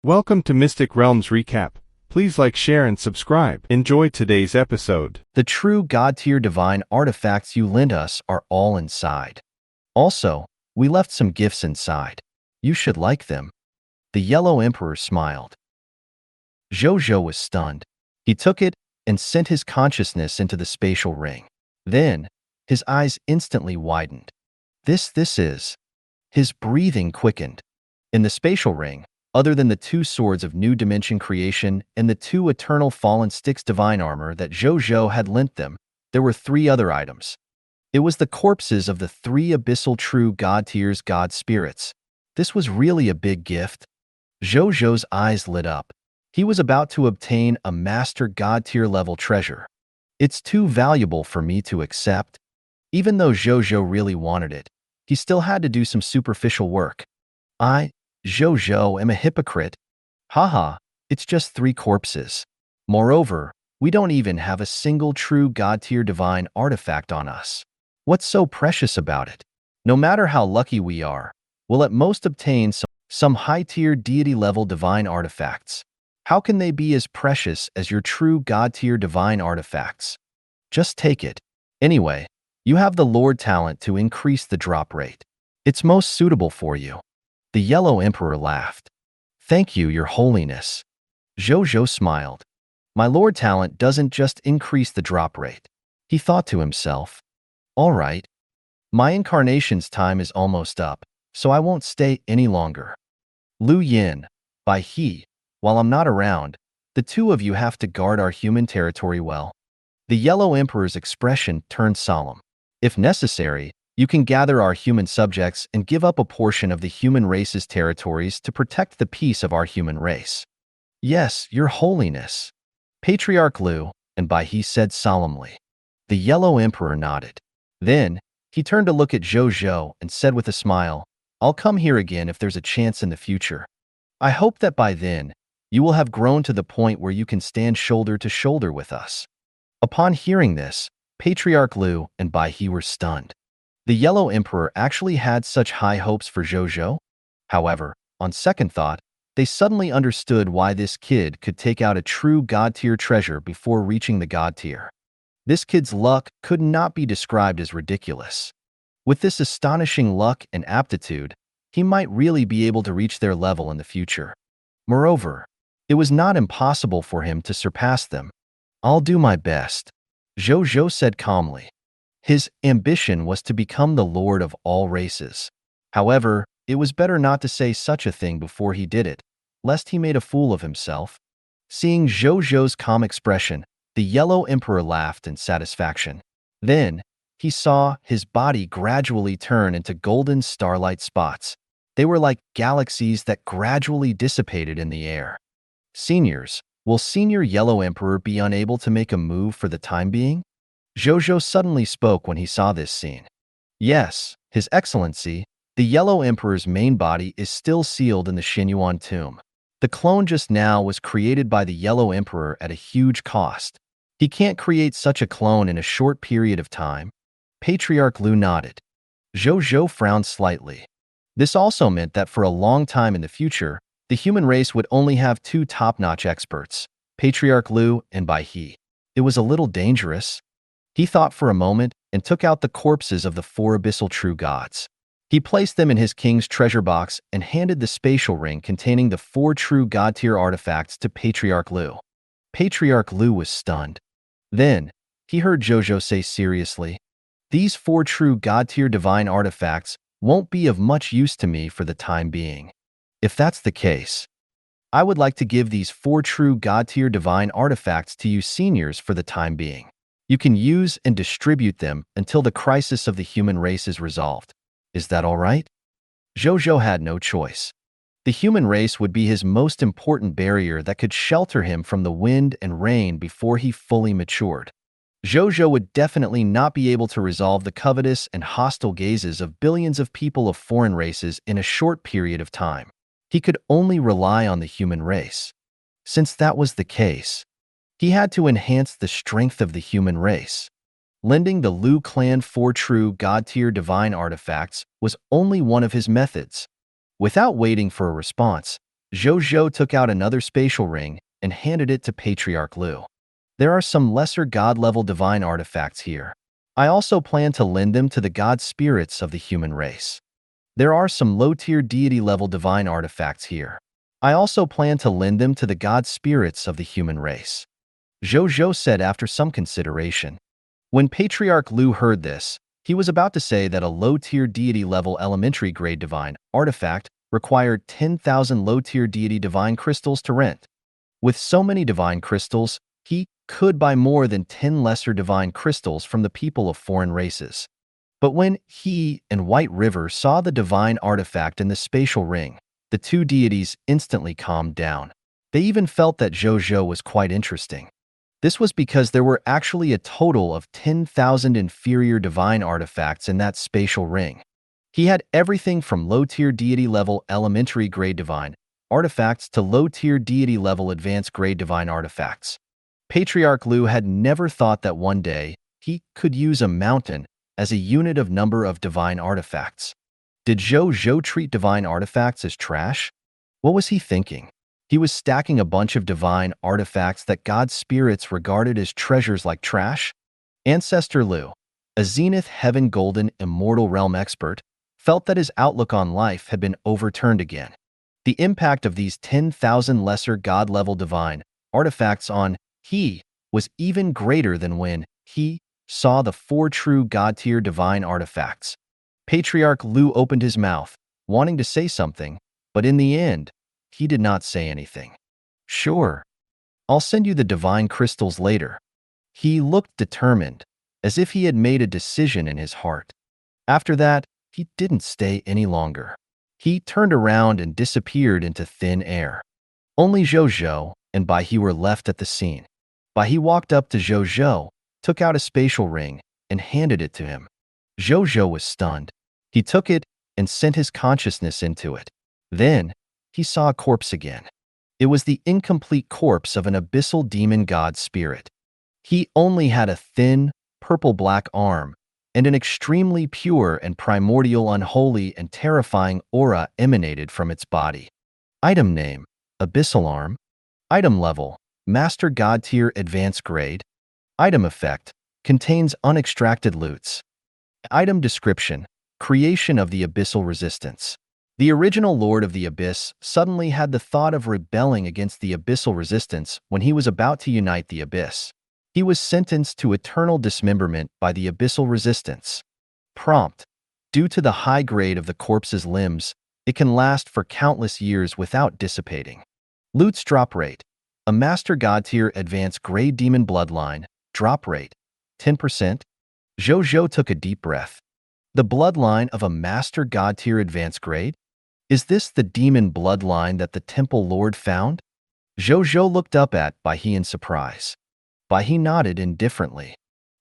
Welcome to Mystic Realms Recap. Please like, share, and subscribe. Enjoy today's episode. The true God-tier divine artifacts you lent us are all inside. Also, we left some gifts inside. You should like them. The Yellow Emperor smiled. Zhou Zhou was stunned. He took it and sent his consciousness into the spatial ring. Then, his eyes instantly widened. This is. His breathing quickened. In the spatial ring, other than the two swords of new dimension creation and the two eternal fallen sticks divine armor that Zhou Zhou had lent them, there were three other items. It was the corpses of the three abyssal true God tiers God spirits. This was really a big gift. Zhou Zhou's eyes lit up. He was about to obtain a master God tier level treasure. It's too valuable for me to accept. Even though Zhou Zhou really wanted it, he still had to do some superficial work. Zhou Zhou, am a hypocrite. Haha, it's just three corpses. Moreover, we don't even have a single true God-tier divine artifact on us. What's so precious about it? No matter how lucky we are, we'll at most obtain some high-tier deity-level divine artifacts. How can they be as precious as your true God-tier divine artifacts? Just take it. Anyway, you have the Lord talent to increase the drop rate. It's most suitable for you. The Yellow Emperor laughed. Thank you, Your Holiness. Zhou Zhou smiled. My Lord talent doesn't just increase the drop rate. He thought to himself, all right, my incarnation's time is almost up, so I won't stay any longer. Lu Yin, Bai He, while I'm not around, the two of you have to guard our human territory well. The Yellow Emperor's expression turned solemn. If necessary, you can gather our human subjects and give up a portion of the human race's territories to protect the peace of our human race. Yes, Your Holiness. Patriarch Lu and Bai He said solemnly. The Yellow Emperor nodded. Then, he turned to look at Zhou Zhou and said with a smile, I'll come here again if there's a chance in the future. I hope that by then, you will have grown to the point where you can stand shoulder to shoulder with us. Upon hearing this, Patriarch Lu and Bai He were stunned. The Yellow Emperor actually had such high hopes for Zhou Zhou. However, on second thought, they suddenly understood why this kid could take out a true God-tier treasure before reaching the God tier. This kid's luck could not be described as ridiculous. With this astonishing luck and aptitude, he might really be able to reach their level in the future. Moreover, it was not impossible for him to surpass them. I'll do my best, Zhou Zhou said calmly. His ambition was to become the lord of all races. However, it was better not to say such a thing before he did it, lest he made a fool of himself. Seeing Zhou Zhou's calm expression, the Yellow Emperor laughed in satisfaction. Then, he saw his body gradually turn into golden starlight spots. They were like galaxies that gradually dissipated in the air. Seniors, will Senior Yellow Emperor be unable to make a move for the time being? Zhou Zhou suddenly spoke when he saw this scene. Yes, His Excellency, the Yellow Emperor's main body is still sealed in the Xinyuan tomb. The clone just now was created by the Yellow Emperor at a huge cost. He can't create such a clone in a short period of time. Patriarch Lu nodded. Zhou Zhou frowned slightly. This also meant that for a long time in the future, the human race would only have two top-notch experts, Patriarch Lu and Bai He. It was a little dangerous. He thought for a moment and took out the corpses of the four abyssal true gods. He placed them in his king's treasure box and handed the spatial ring containing the four true God-tier artifacts to Patriarch Lu. Patriarch Lu was stunned. Then, he heard Zhou Zhou say seriously, these four true God-tier divine artifacts won't be of much use to me for the time being. If that's the case, I would like to give these four true God-tier divine artifacts to you seniors for the time being. You can use and distribute them until the crisis of the human race is resolved. Is that all right? Zhou Zhou had no choice. The human race would be his most important barrier that could shelter him from the wind and rain before he fully matured. Zhou Zhou would definitely not be able to resolve the covetous and hostile gazes of billions of people of foreign races in a short period of time. He could only rely on the human race. Since that was the case, he had to enhance the strength of the human race. Lending the Lu clan four true God-tier divine artifacts was only one of his methods. Without waiting for a response, Zhou Zhou took out another spatial ring and handed it to Patriarch Lu. There are some lesser god-level divine artifacts here. I also plan to lend them to the god spirits of the human race. There are some low-tier deity-level divine artifacts here. I also plan to lend them to the god spirits of the human race. Zhou Zhou said after some consideration. When Patriarch Lu heard this, he was about to say that a low-tier deity-level elementary-grade divine artifact required 10,000 low-tier deity divine crystals to rent. With so many divine crystals, he could buy more than 10 lesser divine crystals from the people of foreign races. But when he and White River saw the divine artifact in the spatial ring, the two deities instantly calmed down. They even felt that Zhou Zhou was quite interesting. This was because there were actually a total of 10,000 inferior divine artifacts in that spatial ring. He had everything from low-tier deity-level elementary-grade divine artifacts to low-tier deity-level advanced-grade divine artifacts. Patriarch Lu had never thought that one day he could use a mountain as a unit of number of divine artifacts. Did Zhou Zhou treat divine artifacts as trash? What was he thinking? He was stacking a bunch of divine artifacts that god spirits regarded as treasures like trash? Ancestor Lu, a Zenith Heaven Golden Immortal Realm expert, felt that his outlook on life had been overturned again. The impact of these 10,000 lesser god-level divine artifacts on he was even greater than when he saw the 4 true god-tier divine artifacts. Patriarch Lu opened his mouth, wanting to say something, but in the end, he did not say anything. Sure, I'll send you the divine crystals later. He looked determined, as if he had made a decision in his heart. After that, he didn't stay any longer. He turned around and disappeared into thin air. Only Zhou Zhou and Bai He were left at the scene. Bai He walked up to Zhou Zhou, took out a spatial ring, and handed it to him. Zhou Zhou was stunned. He took it and sent his consciousness into it. Then, he saw a corpse again. It was the incomplete corpse of an abyssal demon god spirit. He only had a thin, purple-black arm, and an extremely pure and primordial unholy and terrifying aura emanated from its body. Item name, Abyssal Arm. Item level, Master God Tier Advanced Grade. Item effect, contains unextracted loots. Item description, creation of the Abyssal Resistance. The original Lord of the Abyss suddenly had the thought of rebelling against the Abyssal Resistance when he was about to unite the Abyss. He was sentenced to eternal dismemberment by the Abyssal Resistance. Prompt. Due to the high grade of the corpse's limbs, it can last for countless years without dissipating. Loot's drop rate. A Master God Tier Advanced Grade Demon Bloodline. Drop rate. 10%. Zhou Zhou took a deep breath. The bloodline of a Master God Tier Advanced Grade? Is this the demon bloodline that the Temple Lord found? Zhou Zhou looked up at Bai He in surprise. Bai He nodded indifferently.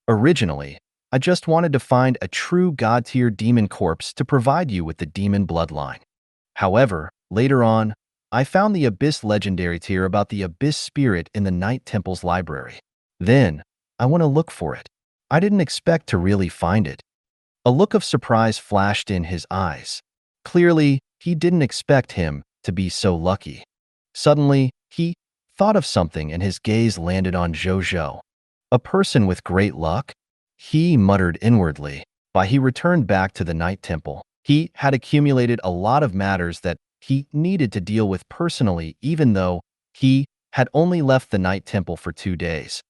Originally, I just wanted to find a true God-tier demon corpse to provide you with the demon bloodline. However, later on, I found the Abyss legendary tier about the Abyss spirit in the Night Temple's library. Then, I went to look for it. I didn't expect to really find it. A look of surprise flashed in his eyes. Clearly, he didn't expect him to be so lucky. Suddenly, he thought of something and his gaze landed on Zhou Zhou. A person with great luck? He muttered inwardly. Bai He returned back to the Night Temple. He had accumulated a lot of matters that he needed to deal with personally, even though he had only left the Night Temple for 2 days.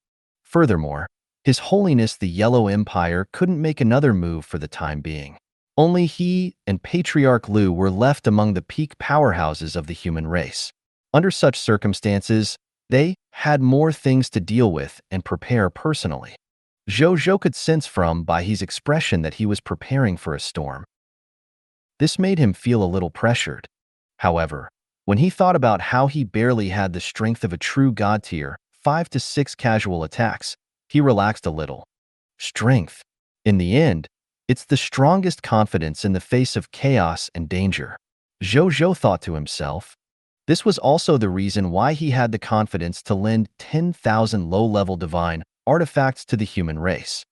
Furthermore, His Holiness the Yellow Empire couldn't make another move for the time being. Only he and Patriarch Lu were left among the peak powerhouses of the human race. Under such circumstances, they had more things to deal with and prepare personally. Zhou Zhou could sense from Bai He's expression that he was preparing for a storm. This made him feel a little pressured. However, when he thought about how he barely had the strength of a true god tier, 5 to 6 casual attacks, he relaxed a little. Strength. In the end, it's the strongest confidence in the face of chaos and danger. Zhou Zhou thought to himself. This was also the reason why he had the confidence to lend 10,000 low-level divine artifacts to the human race.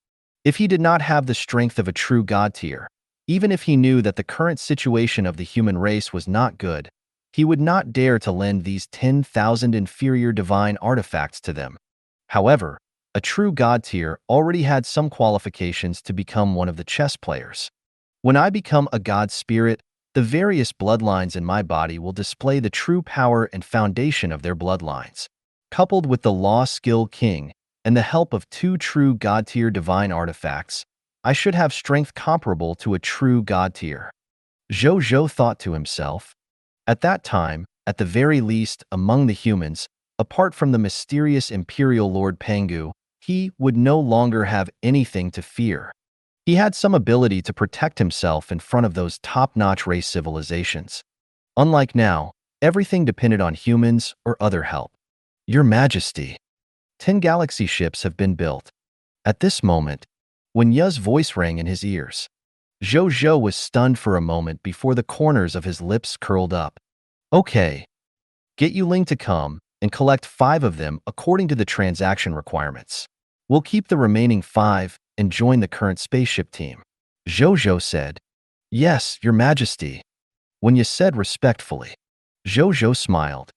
If he did not have the strength of a true god tier, even if he knew that the current situation of the human race was not good, He would not dare to lend these 10,000 inferior divine artifacts to them. However, a true god tier already had some qualifications to become one of the chess players. When I become a god spirit, the various bloodlines in my body will display the true power and foundation of their bloodlines. Coupled with the Law Skill King and the help of 2 true god tier divine artifacts, I should have strength comparable to a true god tier. Zhou Zhou thought to himself. At that time, at the very least among the humans, apart from the mysterious Imperial Lord Pengu, he would no longer have anything to fear. He had some ability to protect himself in front of those top-notch race civilizations. Unlike now, everything depended on humans or other help. Your Majesty, 10 galaxy ships have been built. At this moment, when Ya's voice rang in his ears, Zhou Zhou was stunned for a moment before the corners of his lips curled up. Okay. Get Yuling to come and collect 5 of them according to the transaction requirements. We'll keep the remaining 5 and join the current spaceship team. Zhou Zhou said. Yes, Your Majesty. When you said respectfully, Zhou Zhou smiled.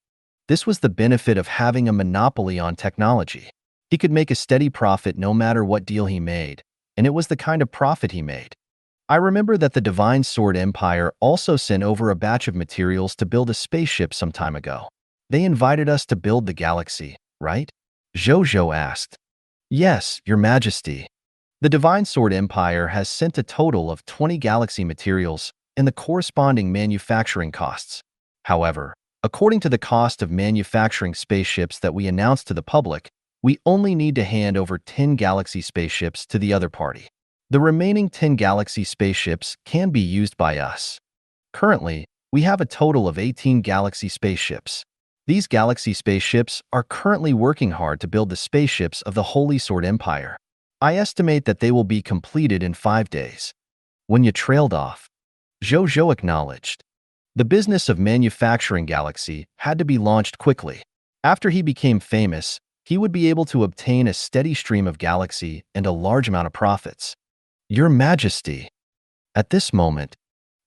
This was the benefit of having a monopoly on technology. He could make a steady profit no matter what deal he made, and it was the kind of profit he made. I remember that the Divine Sword Empire also sent over a batch of materials to build a spaceship some time ago. They invited us to build the galaxy, right? Zhou Zhou asked. Yes, Your Majesty. The Divine Sword Empire has sent a total of 20 galaxy materials and the corresponding manufacturing costs. However, according to the cost of manufacturing spaceships that we announced to the public, we only need to hand over 10 galaxy spaceships to the other party. The remaining 10 galaxy spaceships can be used by us. Currently, we have a total of 18 galaxy spaceships. These galaxy spaceships are currently working hard to build the spaceships of the Holy Sword Empire. I estimate that they will be completed in 5 days. When you trailed off, Zhou Zhou acknowledged. The business of manufacturing galaxy had to be launched quickly. After he became famous, he would be able to obtain a steady stream of galaxy and a large amount of profits. Your Majesty. At this moment,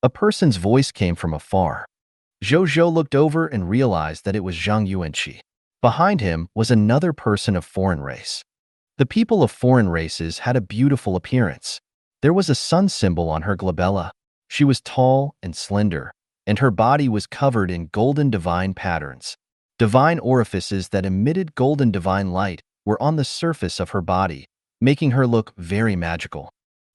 a person's voice came from afar. Zhou Zhou looked over and realized that it was Zhang Yuanqi. Behind him was another person of foreign race. The people of foreign races had a beautiful appearance. There was a sun symbol on her glabella. She was tall and slender, and her body was covered in golden divine patterns. Divine orifices that emitted golden divine light were on the surface of her body, making her look very magical.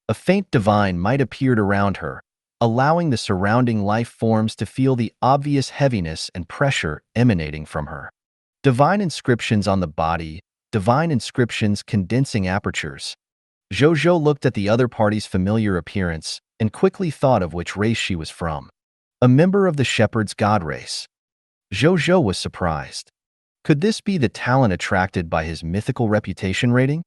A faint divine might appeared around her, allowing the surrounding life forms to feel the obvious heaviness and pressure emanating from her. Divine inscriptions on the body, divine inscriptions condensing apertures. Zhou Zhou looked at the other party's familiar appearance and quickly thought of which race she was from. A member of the shepherd's god race. Zhou Zhou was surprised. Could this be the talent attracted by his mythical reputation rating?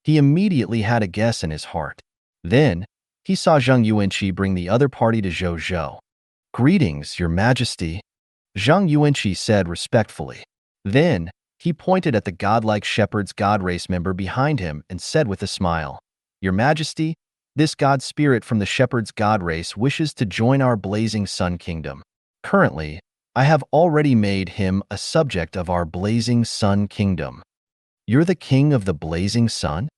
He immediately had a guess in his heart. Then, he saw Zhang Yuanqi bring the other party to Zhou Zhou. Greetings, Your Majesty, Zhang Yuanqi said respectfully. Then, he pointed at the godlike shepherd's god race member behind him and said with a smile, Your Majesty, this god spirit from the shepherd's god race wishes to join our blazing sun kingdom. Currently, I have already made him a subject of our blazing sun kingdom. You're the king of the blazing sun?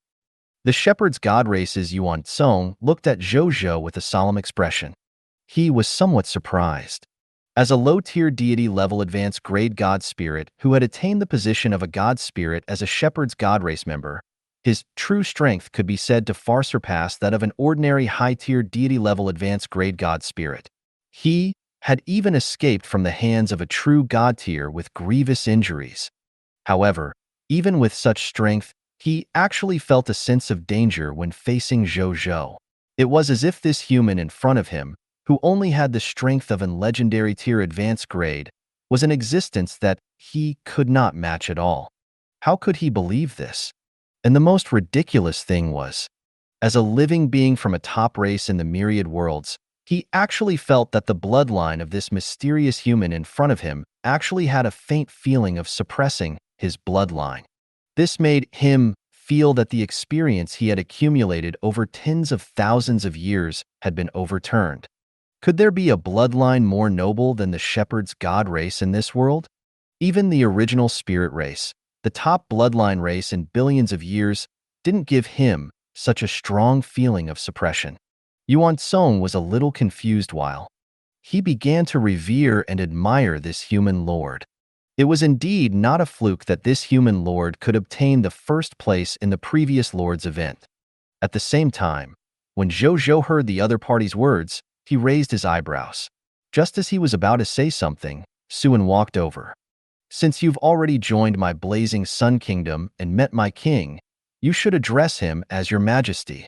The shepherd's god race's Yuan Song looked at Zhou Zhou with a solemn expression. He was somewhat surprised. As a low-tier deity-level advanced grade god spirit who had attained the position of a god spirit as a shepherd's god race member, his true strength could be said to far surpass that of an ordinary high-tier deity-level advanced grade god spirit. He had even escaped from the hands of a true god tier with grievous injuries. However, even with such strength, he actually felt a sense of danger when facing Zhou Zhou. It was as if this human in front of him, who only had the strength of an legendary tier advanced grade, was an existence that he could not match at all. How could he believe this? And the most ridiculous thing was, as a living being from a top race in the myriad worlds, he actually felt that the bloodline of this mysterious human in front of him actually had a faint feeling of suppressing his bloodline. This made him feel that the experience he had accumulated over tens of thousands of years had been overturned. Could there be a bloodline more noble than the shepherd's god race in this world? Even the original spirit race, the top bloodline race in billions of years, didn't give him such a strong feeling of suppression. Yuan Song was a little confused while he began to revere and admire this human lord. It was indeed not a fluke that this human lord could obtain the first place in the previous lord's event. At the same time, when Zhou Zhou heard the other party's words, he raised his eyebrows. Just as he was about to say something, Suan walked over. Since you've already joined my blazing sun kingdom and met my king, you should address him as your majesty.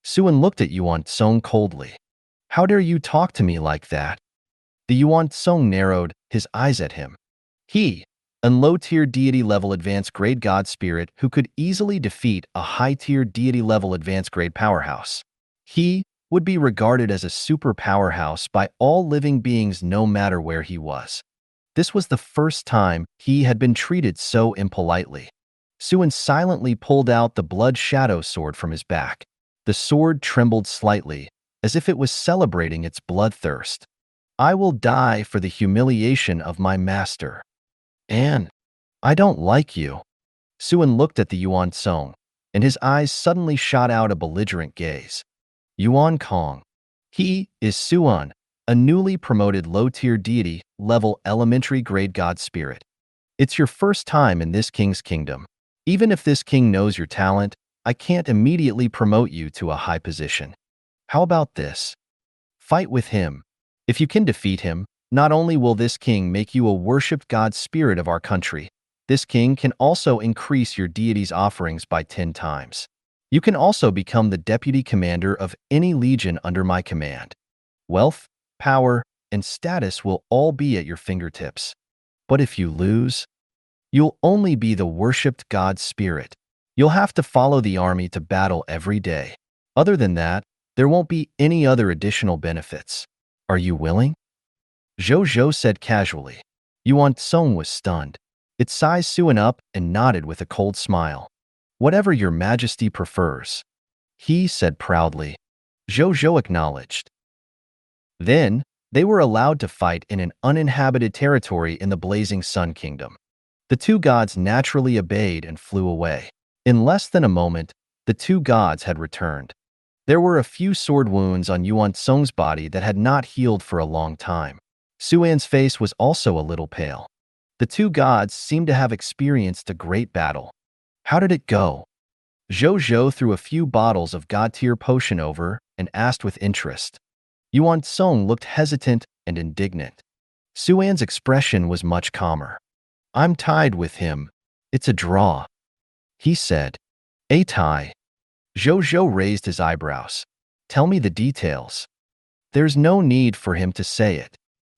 Suan looked at Yuan Song coldly. How dare you talk to me like that? The Yuan Song narrowed his eyes at him. He, a low-tier deity-level advanced-grade god spirit who could easily defeat a high-tier deity-level advanced-grade powerhouse. He would be regarded as a super powerhouse by all living beings no matter where he was. This was the first time he had been treated so impolitely. Suan silently pulled out the blood shadow sword from his back. The sword trembled slightly, as if it was celebrating its bloodthirst. I will die for the humiliation of my master. And I don't like you. Suan looked at the Yuan Song, and his eyes suddenly shot out a belligerent gaze. Yuan Kong. He is Suan, a newly promoted low-tier deity, level elementary grade god spirit. It's your first time in this king's kingdom. Even if this king knows your talent, I can't immediately promote you to a high position. How about this? Fight with him. If you can defeat him, not only will this king make you a worshipped god spirit of our country, this king can also increase your deity's offerings by 10 times. You can also become the deputy commander of any legion under my command. Wealth, power, and status will all be at your fingertips. But if you lose, you'll only be the worshipped god spirit. You'll have to follow the army to battle every day. Other than that, there won't be any other additional benefits. Are you willing? Zhou Zhou said casually. Yuan Song was stunned. It sized Suan up and nodded with a cold smile. Whatever your majesty prefers, he said proudly. Zhou Zhou acknowledged. Then, they were allowed to fight in an uninhabited territory in the Blazing Sun Kingdom. The two gods naturally obeyed and flew away. In less than a moment, the two gods had returned. There were a few sword wounds on Yuan Song's body that had not healed for a long time. Suan's face was also a little pale. The two gods seemed to have experienced a great battle. How did it go? Zhou Zhou threw a few bottles of god-tier potion over and asked with interest. Yuan Song looked hesitant and indignant. Suan's expression was much calmer. I'm tied with him. It's a draw, he said. A tie? Zhou Zhou raised his eyebrows. Tell me the details. There's no need for him to say it.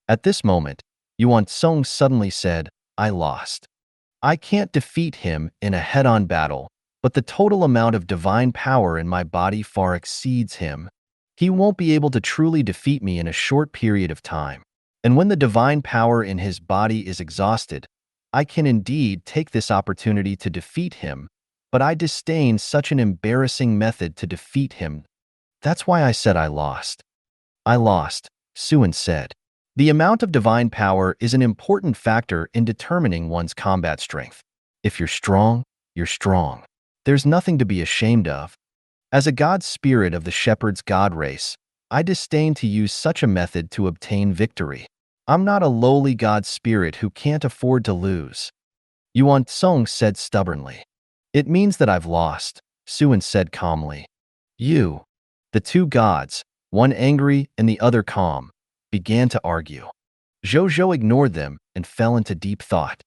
At this moment, Yuan Song suddenly said, I lost. I can't defeat him in a head-on battle, but the total amount of divine power in my body far exceeds him. He won't be able to truly defeat me in a short period of time. And when the divine power in his body is exhausted, I can indeed take this opportunity to defeat him, but I disdain such an embarrassing method to defeat him. That's why I said I lost. I lost, Suan said. The amount of divine power is an important factor in determining one's combat strength. If you're strong, you're strong. There's nothing to be ashamed of. As a god spirit of the shepherd's god race, I disdain to use such a method to obtain victory. I'm not a lowly god spirit who can't afford to lose. Yuan Song said stubbornly. It means that I've lost, Suan said calmly. You. The two gods, one angry and the other calm, began to argue. Zhou Zhou ignored them and fell into deep thought.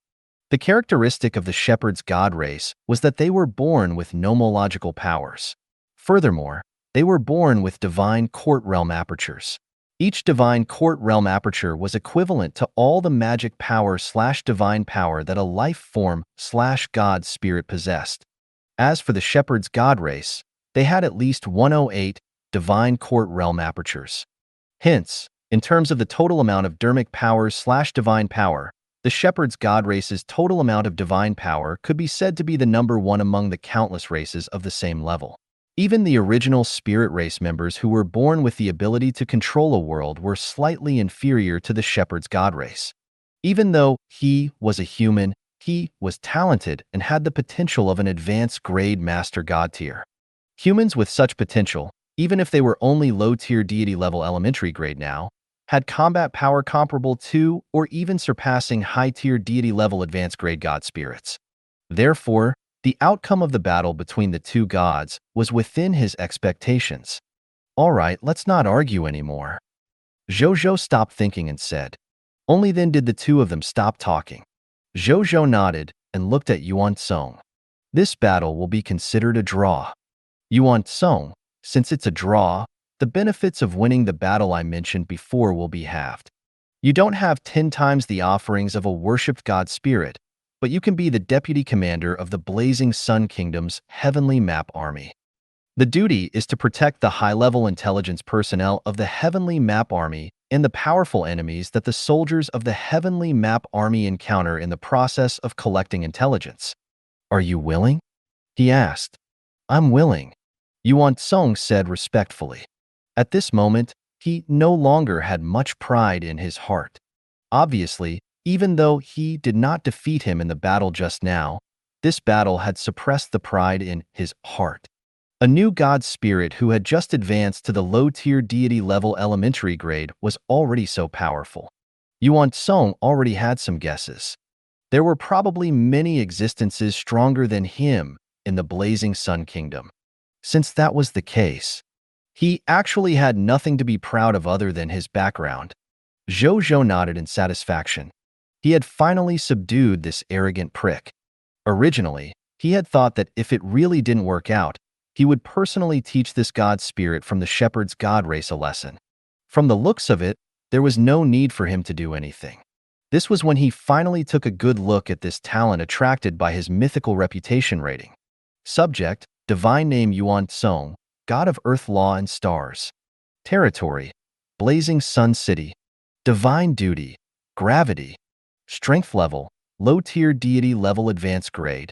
The characteristic of the shepherd's god race was that they were born with nomological powers. Furthermore, they were born with divine court realm apertures. Each divine court realm aperture was equivalent to all the magic power/divine power that a life form/god spirit possessed. As for the shepherd's god race, they had at least 108 divine court realm apertures. Hence, in terms of the total amount of dermic powers/divine power, the shepherd's god race's total amount of divine power could be said to be the number one among the countless races of the same level. Even the original spirit race members who were born with the ability to control a world were slightly inferior to the shepherd's god race. Even though he was a human, he was talented and had the potential of an advanced grade master god tier. Humans with such potential, even if they were only low-tier deity level elementary grade now, had combat power comparable to or even surpassing high-tier deity level advanced grade god spirits. Therefore, the outcome of the battle between the two gods was within his expectations. All right, let's not argue anymore. Zhou Zhou stopped thinking and said. Only then did the two of them stop talking. Zhou Zhou nodded and looked at Yuan Song. This battle will be considered a draw. Yuan Song, since it's a draw, the benefits of winning the battle I mentioned before will be halved. You don't have 10 times the offerings of a worshipped god spirit, but you can be the deputy commander of the Blazing Sun Kingdom's Heavenly Map Army. The duty is to protect the high-level intelligence personnel of the Heavenly Map Army and the powerful enemies that the soldiers of the Heavenly Map Army encounter in the process of collecting intelligence. Are you willing? He asked. I'm willing, Yuan Song said respectfully. At this moment, he no longer had much pride in his heart. Obviously, even though he did not defeat him in the battle just now, this battle had suppressed the pride in his heart. A new god spirit who had just advanced to the low-tier deity level elementary grade was already so powerful. Yuan Song already had some guesses. There were probably many existences stronger than him in the Blazing Sun Kingdom. Since that was the case, he actually had nothing to be proud of other than his background. Zhou Zhou nodded in satisfaction. He had finally subdued this arrogant prick. Originally, he had thought that if it really didn't work out, he would personally teach this god spirit from the shepherd's god race a lesson. From the looks of it, there was no need for him to do anything. This was when he finally took a good look at this talent attracted by his mythical reputation rating. Subject, divine name Yuan Song, god of earth law and stars. Territory, Blazing Sun City. Divine duty, gravity. Strength level, low-tier deity level advanced grade.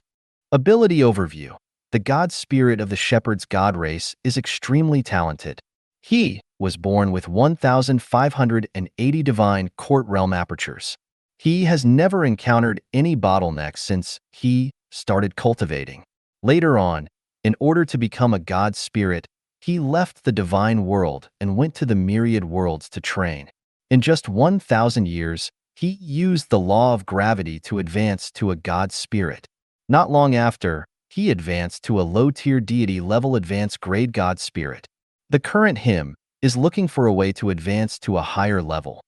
Ability overview. The god spirit of the shepherd's god race is extremely talented. He was born with 1,580 divine court realm apertures. He has never encountered any bottlenecks since he started cultivating. Later on, in order to become a god spirit, he left the divine world and went to the myriad worlds to train. In just 1,000 years, he used the law of gravity to advance to a god spirit. Not long after, he advanced to a low-tier deity level advanced grade god spirit. The current him is looking for a way to advance to a higher level.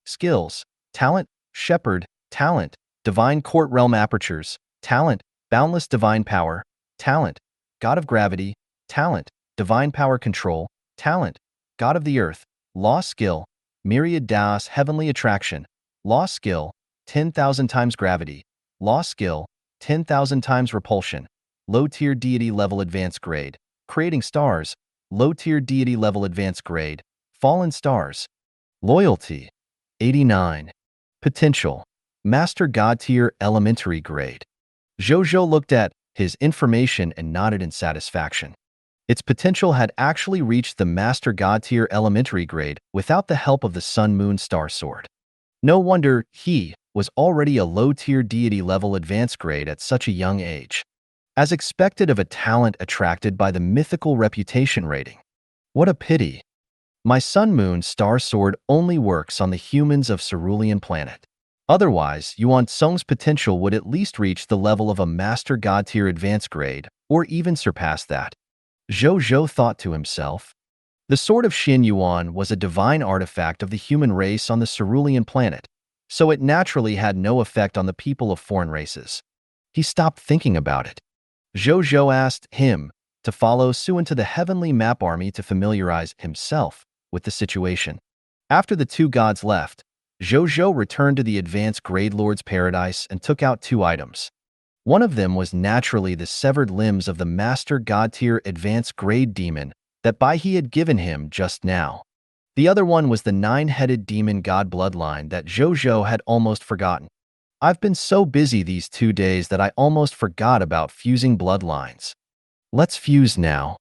Skills, talent, shepherd, talent, divine court realm apertures, talent, boundless divine power, talent, god of gravity, talent, divine power control, talent, god of the earth, law skill, myriad Daos heavenly attraction, law skill, 10,000 times gravity, law skill, 10,000 times repulsion, low-tier deity level advanced grade, creating stars, low-tier deity level advanced grade, fallen stars, loyalty, 89, potential, master god tier elementary grade. Zhou Zhou looked at his information and nodded in satisfaction. Its potential had actually reached the master god tier elementary grade without the help of the sun moon star sword. No wonder he was already a low-tier deity level advanced grade at such a young age. As expected of a talent attracted by the mythical reputation rating. What a pity. My Sun Moon Star Sword only works on the humans of Cerulean Planet. Otherwise, Yuan Song's potential would at least reach the level of a Master God tier advanced grade, or even surpass that. Zhou Zhou thought to himself. The Sword of Xin Yuan was a divine artifact of the human race on the Cerulean Planet, so it naturally had no effect on the people of foreign races. He stopped thinking about it. Zhou Zhou asked him to follow Su into the Heavenly Map Army to familiarize himself with the situation. After the two gods left, Zhou Zhou returned to the Advanced Grade Lord's Paradise and took out 2 items. One of them was naturally the severed limbs of the Master God tier Advanced Grade Demon that Bai He had given him just now. The other one was the 9-headed demon god bloodline that Zhou Zhou had almost forgotten. I've been so busy these 2 days that I almost forgot about fusing bloodlines. Let's fuse now.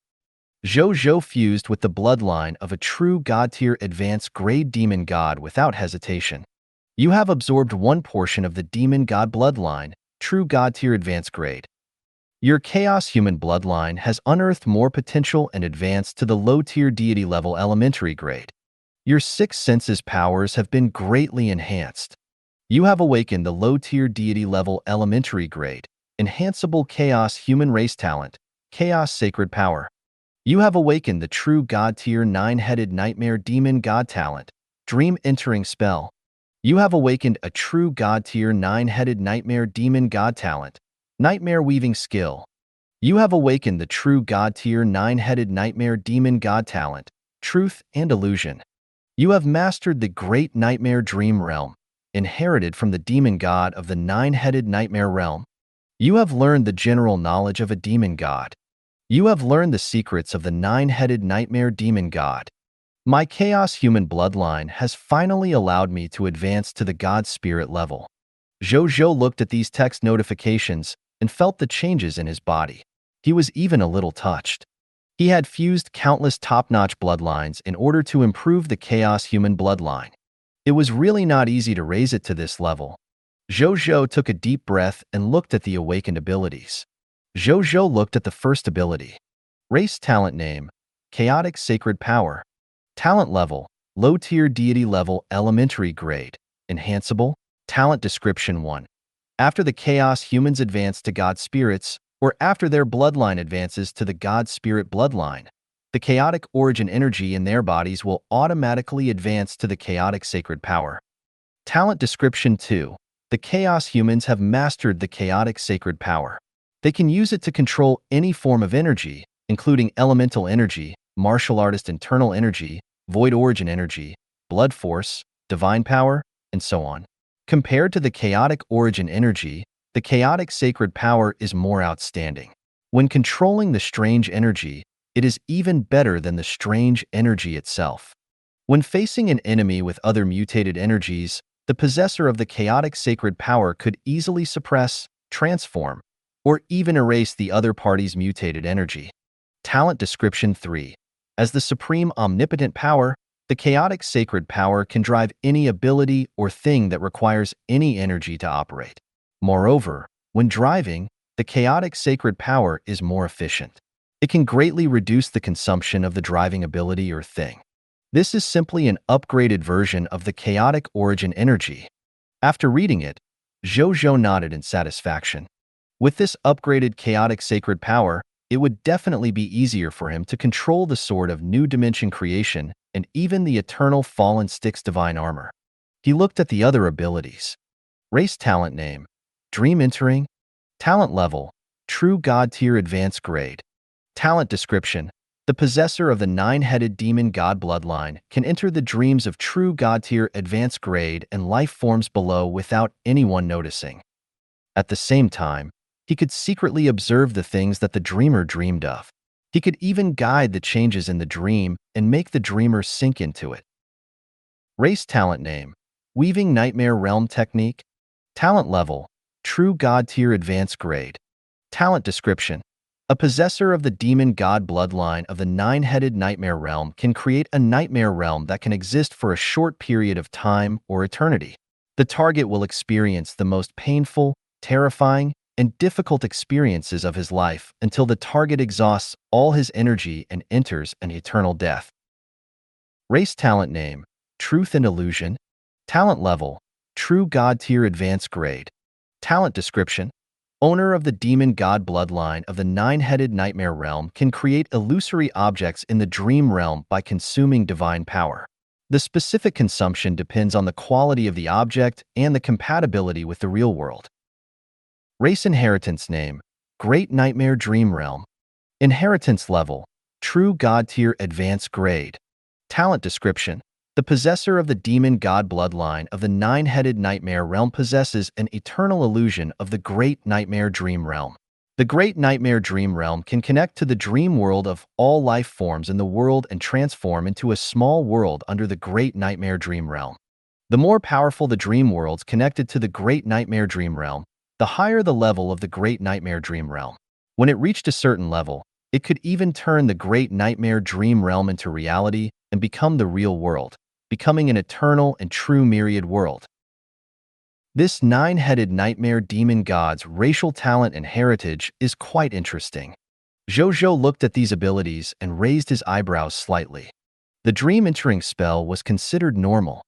Zhou Zhou fused with the bloodline of a true god-tier advanced grade demon god without hesitation. You have absorbed one portion of the demon god bloodline, true god-tier advanced grade. Your chaos human bloodline has unearthed more potential and advanced to the low-tier deity level elementary grade. Your six senses powers have been greatly enhanced. You have awakened the low-tier deity level elementary grade, enhanceable chaos human race talent, chaos sacred power. You have awakened the true god-tier nine-headed nightmare demon god talent, dream entering spell. You have awakened a true god-tier nine-headed nightmare demon god talent, nightmare weaving skill. You have awakened the true god-tier nine-headed nightmare demon god talent, truth and illusion. You have mastered the great nightmare dream realm, inherited from the demon god of the nine-headed nightmare realm. You have learned the general knowledge of a demon god. You have learned the secrets of the nine-headed nightmare demon god. My chaos human bloodline has finally allowed me to advance to the god spirit level. Zhou Zhou looked at these text notifications and felt the changes in his body. He was even a little touched. He had fused countless top-notch bloodlines in order to improve the chaos human bloodline. It was really not easy to raise it to this level. Zhou Zhou took a deep breath and looked at the awakened abilities. Zhou Zhou looked at the first ability. Race talent name, chaotic sacred power. Talent level, low-tier deity level elementary grade. Enhanceable, talent description 1. After the chaos humans advance to god spirits, or after their bloodline advances to the god spirit bloodline, the chaotic origin energy in their bodies will automatically advance to the chaotic sacred power. Talent description 2. The chaos humans have mastered the chaotic sacred power. They can use it to control any form of energy, including elemental energy, martial artist internal energy, void origin energy, blood force, divine power, and so on. Compared to the chaotic origin energy, the chaotic sacred power is more outstanding. When controlling the strange energy, it is even better than the strange energy itself. When facing an enemy with other mutated energies, the possessor of the chaotic sacred power could easily suppress, transform, or even erase the other party's mutated energy. Talent description 3. As the supreme omnipotent power, the chaotic sacred power can drive any ability or thing that requires any energy to operate. Moreover, when driving, the chaotic sacred power is more efficient. It can greatly reduce the consumption of the driving ability or thing. This is simply an upgraded version of the chaotic origin energy. After reading it, Zhou Zhou nodded in satisfaction. With this upgraded chaotic sacred power, it would definitely be easier for him to control the sword of new dimension creation and even the eternal fallen Styx divine armor. He looked at the other abilities. Race talent name, dream entering. Talent level, true god tier advanced grade. Talent description, the possessor of the nine-headed demon god bloodline can enter the dreams of true god tier advanced grade and life forms below without anyone noticing. At the same time, he could secretly observe the things that the dreamer dreamed of. He could even guide the changes in the dream and make the dreamer sink into it. Race talent name, weaving nightmare realm technique. Talent level, true god tier advanced grade. Talent description, a possessor of the demon god bloodline of the nine-headed nightmare realm can create a nightmare realm that can exist for a short period of time or eternity. The target will experience the most painful, terrifying, and difficult experiences of his life until the target exhausts all his energy and enters an eternal death. Race talent name, truth and illusion. Talent level, true god tier advanced grade. Talent description, owner of the demon god bloodline of the nine-headed nightmare realm can create illusory objects in the dream realm by consuming divine power. The specific consumption depends on the quality of the object and the compatibility with the real world. Race inheritance name, Great Nightmare Dream Realm. Inheritance level, true god tier advanced grade. Talent description, the possessor of the demon god bloodline of the nine-headed nightmare realm possesses an eternal illusion of the Great Nightmare Dream Realm. The Great Nightmare Dream Realm can connect to the dream world of all life forms in the world and transform into a small world under the Great Nightmare Dream Realm. The more powerful the dream worlds connected to the Great Nightmare Dream Realm, the higher the level of the Great Nightmare Dream Realm. When it reached a certain level, It could even turn the great nightmare dream realm into reality and become the real world, becoming an eternal and true myriad world. This nine-headed nightmare demon god's racial talent and heritage is quite interesting. Zhou Zhou looked at these abilities and raised his eyebrows slightly. The dream entering spell was considered normal.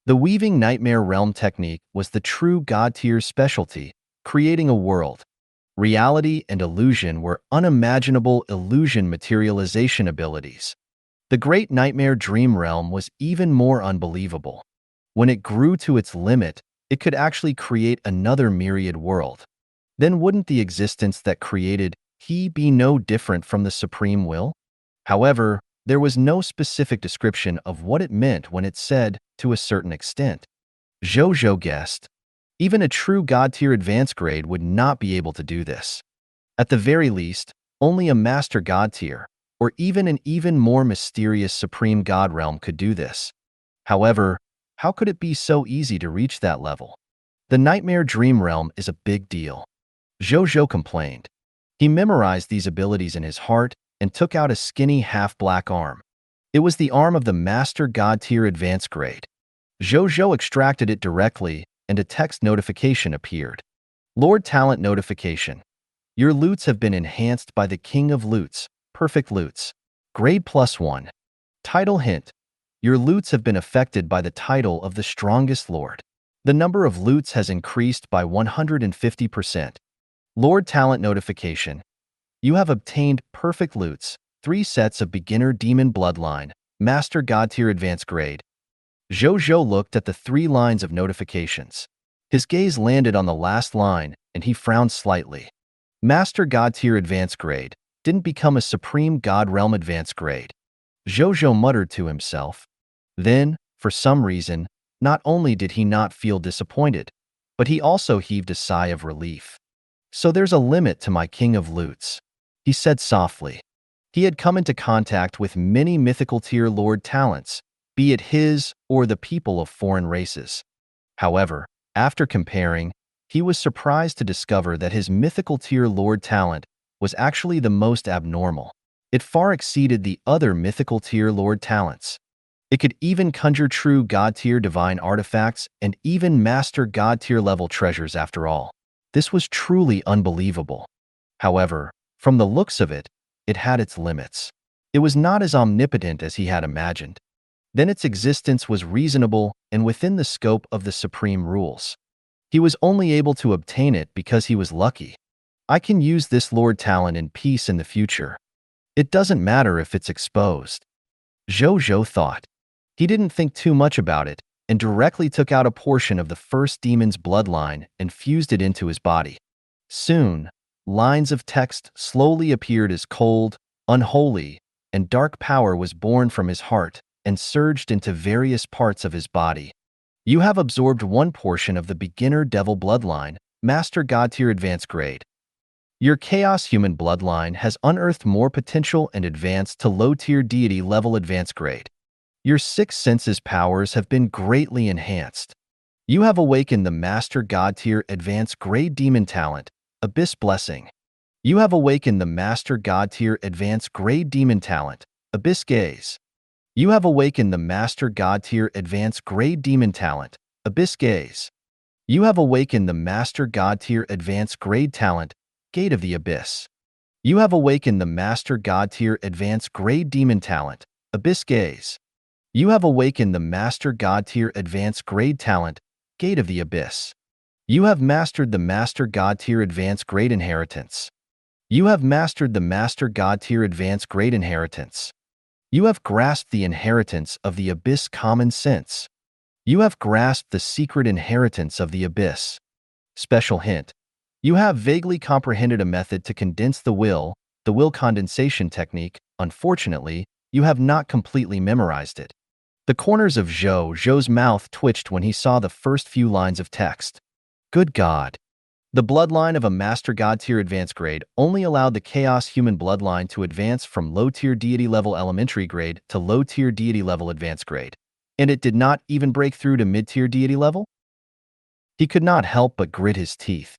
The weaving nightmare realm technique was the true god tier's specialty, creating a world. Reality and illusion were unimaginable illusion materialization abilities. The great nightmare dream realm was even more unbelievable. When it grew to its limit, it could actually create another myriad world. Then wouldn't the existence that created he be no different from the supreme will? However, there was no specific description of what it meant when it said, to a certain extent. Zhou Zhou guessed. Even a true god-tier advanced grade would not be able to do this. At the very least, only a master god-tier, or even an even more mysterious supreme god realm could do this. However, how could it be so easy to reach that level? The nightmare dream realm is a big deal. Zhou Zhou complained. He memorized these abilities in his heart and took out a skinny half-black arm. It was the arm of the master god-tier advanced grade. Zhou Zhou extracted it directly, and a text notification appeared. Lord Talent Notification. Your loots have been enhanced by the King of Loots, Perfect Loots. Grade +1. Title hint. Your loots have been affected by the title of the strongest lord. The number of loots has increased by 150%. Lord Talent Notification. You have obtained Perfect Loots, 3 sets of Beginner Demon Bloodline, Master God Tier Advanced Grade. Zhou Zhou looked at the 3 lines of notifications. His gaze landed on the last line, and he frowned slightly. Master God Tier Advanced Grade didn't become a Supreme God Realm Advanced Grade. Zhou Zhou muttered to himself. Then, for some reason, not only did he not feel disappointed, but he also heaved a sigh of relief. So there's a limit to my King of Loots, he said softly. He had come into contact with many mythical tier lord talents, be it his or the people of foreign races. However, after comparing, he was surprised to discover that his mythical tier lord talent was actually the most abnormal. It far exceeded the other mythical tier lord talents. It could even conjure true god tier divine artifacts and even master god tier level treasures after all. This was truly unbelievable. However, from the looks of it, it had its limits. It was not as omnipotent as he had imagined. Then its existence was reasonable and within the scope of the supreme rules. He was only able to obtain it because he was lucky. I can use this lord talent in peace in the future. It doesn't matter if it's exposed. Zhou Zhou thought. He didn't think too much about it and directly took out a portion of the first demon's bloodline and fused it into his body. Soon, lines of text slowly appeared as cold, unholy, and dark power was born from his heart and surged into various parts of his body. You have absorbed one portion of the beginner devil bloodline, Master God Tier Advanced Grade. Your Chaos Human bloodline has unearthed more potential and advanced to low-tier deity level Advanced Grade. Your 6 senses powers have been greatly enhanced. You have awakened the Master God Tier Advanced Grade Demon Talent, Abyss Blessing. You have awakened the Master God Tier Advanced Grade Demon Talent, Abyss Gaze. You have awakened the Master God Tier Advanced Grade Demon Talent, Abyss Gaze. You have awakened the Master God Tier Advanced Grade Talent, Gate of the Abyss. You have awakened the Master God Tier Advanced Grade Demon Talent, Abyss Gaze. You have awakened the Master God Tier Advanced Grade Talent, Gate of the Abyss. You have mastered the Master God Tier Advanced Grade Inheritance. You have mastered the Master God Tier Advanced Grade Inheritance. You have grasped the inheritance of the Abyss Common Sense. You have grasped the secret inheritance of the Abyss. Special hint. You have vaguely comprehended a method to condense the will condensation technique. Unfortunately, you have not completely memorized it. The corners of Zhou Zhou's mouth twitched when he saw the first few lines of text. Good God. The bloodline of a Master God Tier Advanced Grade only allowed the Chaos Human bloodline to advance from low-tier deity level elementary grade to low-tier deity level advanced grade. And it did not even break through to mid-tier deity level? He could not help but grit his teeth.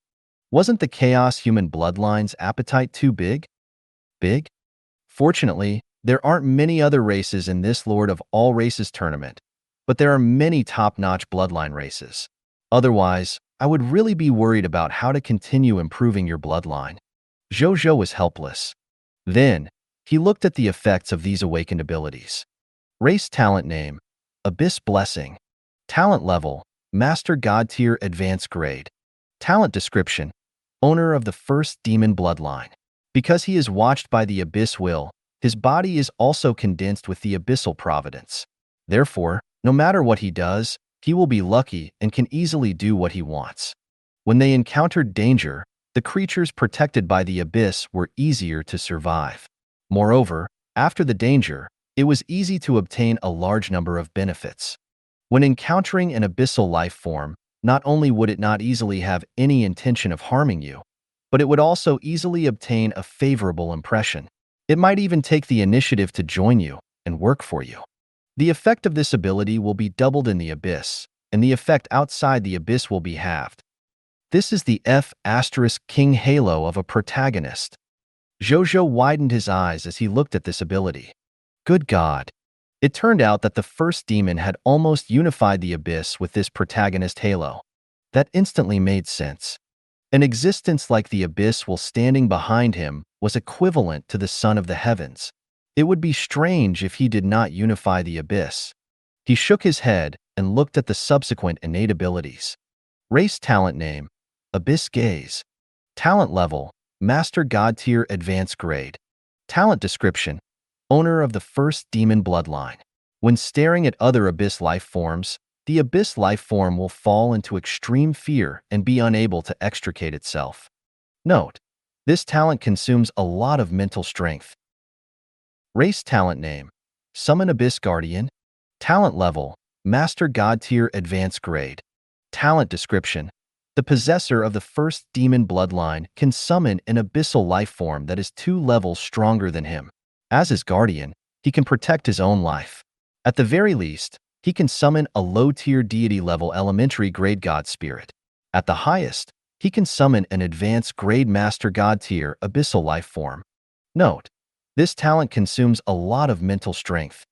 Wasn't the Chaos Human bloodline's appetite too big? Big? Fortunately, there aren't many other races in this Lord of All Races tournament, but there are many top-notch bloodline races. Otherwise, I would really be worried about how to continue improving your bloodline. Zhou Zhou was helpless. Then, he looked at the effects of these awakened abilities. Race talent name, Abyss Blessing. Talent level, Master God Tier Advanced Grade. Talent description, owner of the first demon bloodline. Because he is watched by the Abyss Will, his body is also condensed with the Abyssal Providence. Therefore, no matter what he does, he will be lucky and can easily do what he wants. When they encountered danger, the creatures protected by the Abyss were easier to survive. Moreover, after the danger, it was easy to obtain a large number of benefits. When encountering an abyssal life form, not only would it not easily have any intention of harming you, but it would also easily obtain a favorable impression. It might even take the initiative to join you and work for you. The effect of this ability will be doubled in the Abyss, and the effect outside the Abyss will be halved. This is the F*King Halo of a protagonist. Zhou Zhou widened his eyes as he looked at this ability. Good God! It turned out that the first demon had almost unified the Abyss with this protagonist halo. That instantly made sense. An existence like the Abyss while standing behind him was equivalent to the Son of the Heavens. It would be strange if he did not unify the Abyss. He shook his head and looked at the subsequent innate abilities. Race talent name, Abyss Gaze. Talent level, Master God Tier Advanced Grade. Talent description, owner of the first demon bloodline. When staring at other Abyss life forms, the Abyss life form will fall into extreme fear and be unable to extricate itself. Note, this talent consumes a lot of mental strength. Race talent name, Summon Abyss Guardian. Talent level, Master God Tier Advanced Grade. Talent description, the possessor of the first demon bloodline can summon an abyssal life form that is 2 levels stronger than him. As his guardian, he can protect his own life. At the very least, he can summon a low-tier deity-level elementary grade god spirit. At the highest, he can summon an advanced grade master god tier abyssal life form. Note, this talent consumes a lot of mental strength.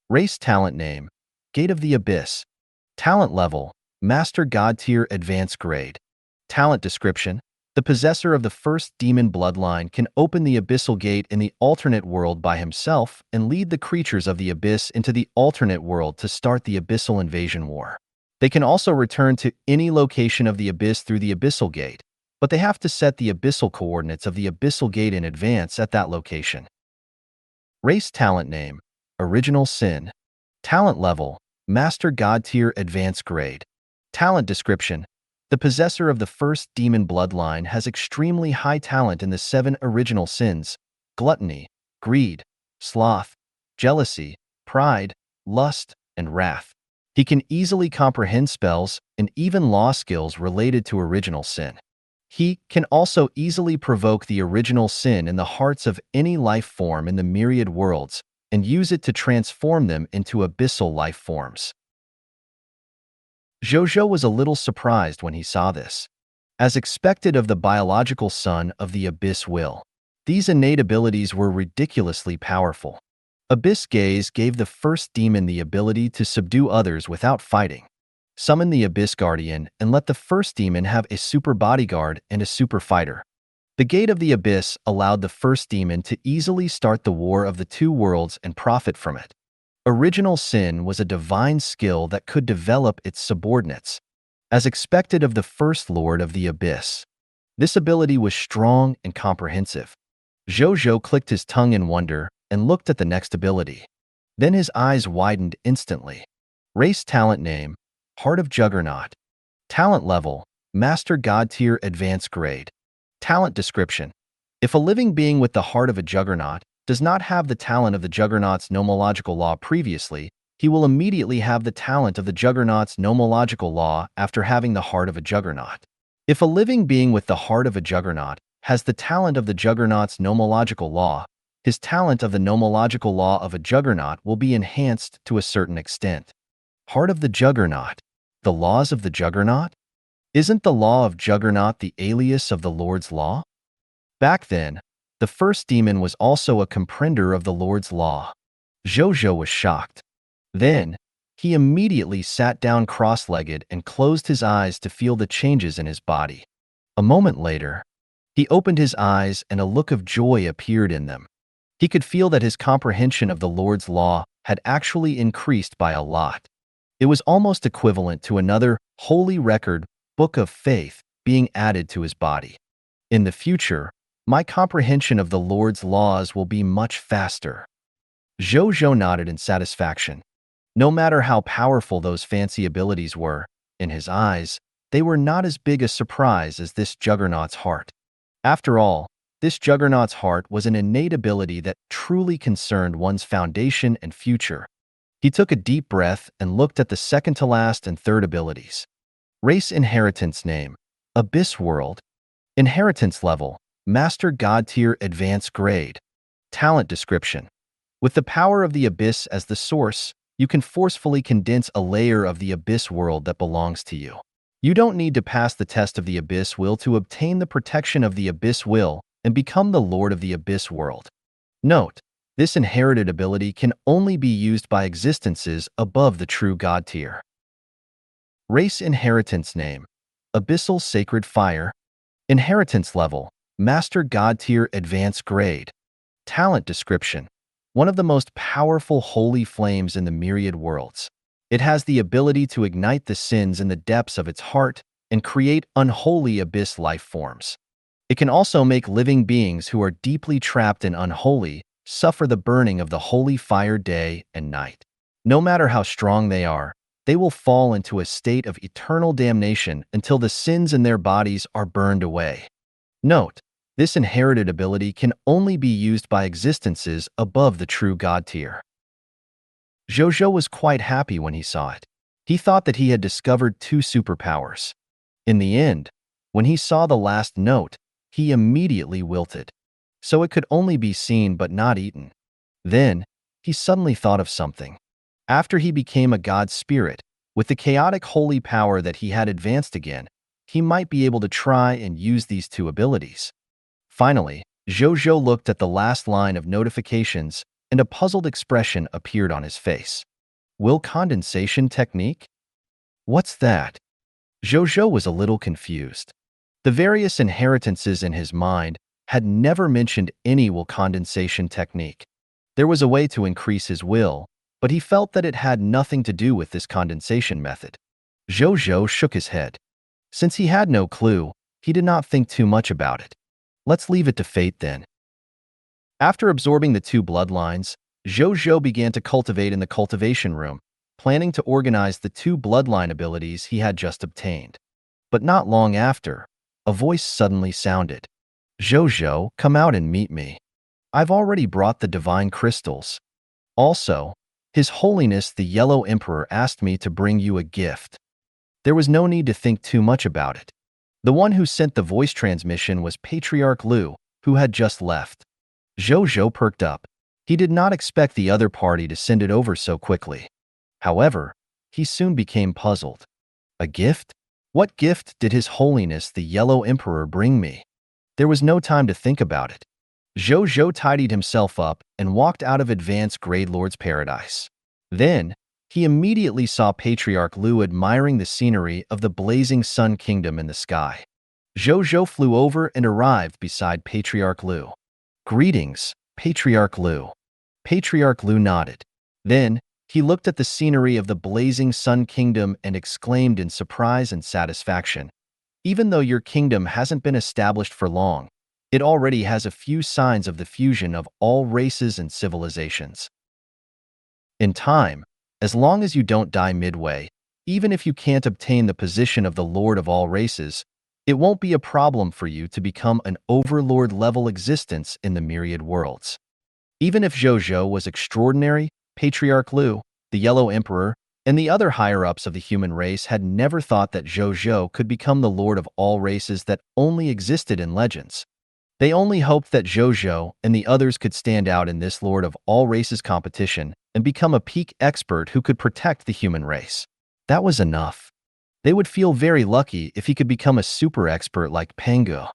Race talent name, Gate of the Abyss. Talent level, Master God Tier Advanced Grade. Talent description, the possessor of the first demon bloodline can open the abyssal gate in the alternate world by himself and lead the creatures of the abyss into the alternate world to start the abyssal invasion war. They can also return to any location of the abyss through the abyssal gate, but they have to set the abyssal coordinates of the abyssal gate in advance at that location. Race talent name, Original Sin. Talent level, Master God Tier Advanced Grade. Talent description, the possessor of the first demon bloodline has extremely high talent in the 7 original sins: gluttony, greed, sloth, jealousy, pride, lust, and wrath. He can easily comprehend spells and even law skills related to original sin. He can also easily provoke the original sin in the hearts of any life form in the myriad worlds and use it to transform them into abyssal life forms. Zhou Zhou was a little surprised when he saw this. As expected of the biological son of the Abyss Will, these innate abilities were ridiculously powerful. Abyss Gaze gave the first demon the ability to subdue others without fighting. Summon the Abyss Guardian and let the first demon have a super bodyguard and a super fighter. The Gate of the Abyss allowed the first demon to easily start the War of the Two Worlds and profit from it. Original Sin was a divine skill that could develop its subordinates, as expected of the First Lord of the Abyss. This ability was strong and comprehensive. Zhou Zhou clicked his tongue in wonder and looked at the next ability. Then his eyes widened instantly. Race talent name, Heart of Juggernaut. Talent level, Master God Tier Advanced Grade. Talent description, if a living being with the heart of a juggernaut does not have the talent of the Juggernaut's nomological law previously, he will immediately have the talent of the Juggernaut's nomological law after having the heart of a Juggernaut. If a living being with the heart of a Juggernaut has the talent of the Juggernaut's nomological law, his talent of the nomological law of a Juggernaut will be enhanced to a certain extent. Heart of the Juggernaut. The laws of the Juggernaut? Isn't the law of Juggernaut the alias of the Lord's law? Back then, The first demon was also a comprender of the Lord's law. Zhou Zhou was shocked. Then, he immediately sat down cross-legged and closed his eyes to feel the changes in his body. A moment later, he opened his eyes and a look of joy appeared in them. He could feel that his comprehension of the Lord's law had actually increased by a lot. It was almost equivalent to another holy record, book of faith, being added to his body. In the future, my comprehension of the Lord's laws will be much faster. Zhou Zhou nodded in satisfaction. No matter how powerful those fancy abilities were, in his eyes, they were not as big a surprise as this juggernaut's heart. After all, this juggernaut's heart was an innate ability that truly concerned one's foundation and future. He took a deep breath and looked at the second-to-last and third abilities. Race inheritance name, Abyss World. Inheritance level, Master God Tier Advanced Grade. Talent description. With the power of the Abyss as the source, you can forcefully condense a layer of the Abyss World that belongs to you. You don't need to pass the test of the Abyss Will to obtain the protection of the Abyss Will and become the Lord of the Abyss World. Note, this inherited ability can only be used by existences above the true God tier. Race inheritance name, Abyssal Sacred Fire. Inheritance level, Master God Tier Advanced Grade. Talent description. One of the most powerful holy flames in the myriad worlds. It has the ability to ignite the sins in the depths of its heart and create unholy abyss life forms. It can also make living beings who are deeply trapped and unholy suffer the burning of the holy fire day and night. No matter how strong they will fall into a state of eternal damnation until the sins in their bodies are burned away. Note, this inherited ability can only be used by existences above the true God tier. Zhou Zhou was quite happy when he saw it. He thought that he had discovered 2 superpowers. In the end, when he saw the last note, he immediately wilted. So it could only be seen but not eaten. Then, he suddenly thought of something. After he became a god spirit, with the chaotic holy power that he had advanced again, he might be able to try and use these 2 abilities. Finally, Zhou Zhou looked at the last line of notifications and a puzzled expression appeared on his face. Will condensation technique? What's that? Zhou Zhou was a little confused. The various inheritances in his mind had never mentioned any will condensation technique. There was a way to increase his will, but he felt that it had nothing to do with this condensation method. Zhou Zhou shook his head. Since he had no clue, he did not think too much about it. Let's leave it to fate then. After absorbing the 2 bloodlines, Zhou Zhou began to cultivate in the cultivation room, planning to organize the 2 bloodline abilities he had just obtained. But not long after, a voice suddenly sounded. Zhou Zhou, come out and meet me. I've already brought the divine crystals. Also, His Holiness the Yellow Emperor asked me to bring you a gift. There was no need to think too much about it. The one who sent the voice transmission was Patriarch Lu, who had just left. Zhou Zhou perked up. He did not expect the other party to send it over so quickly. However, he soon became puzzled. A gift? What gift did His Holiness the Yellow Emperor bring me? There was no time to think about it. Zhou Zhou tidied himself up and walked out of Advanced Grade Lord's Paradise. Then, he immediately saw Patriarch Lu admiring the scenery of the blazing Sun Kingdom in the sky. Zhou Zhou flew over and arrived beside Patriarch Lu. Greetings, Patriarch Lu. Patriarch Lu nodded. Then, he looked at the scenery of the blazing Sun Kingdom and exclaimed in surprise and satisfaction, even though your kingdom hasn't been established for long, it already has a few signs of the fusion of all races and civilizations. In time, as long as you don't die midway, even if you can't obtain the position of the Lord of all races, it won't be a problem for you to become an overlord-level existence in the myriad worlds. Even if Zhou Zhou was extraordinary, Patriarch Lu, the Yellow Emperor, and the other higher-ups of the human race had never thought that Zhou Zhou could become the Lord of all races that only existed in legends. They only hoped that Zhou Zhou and the others could stand out in this Lord of all races competition and become a peak expert who could protect the human race. That was enough. They would feel very lucky if he could become a super expert like Pangu.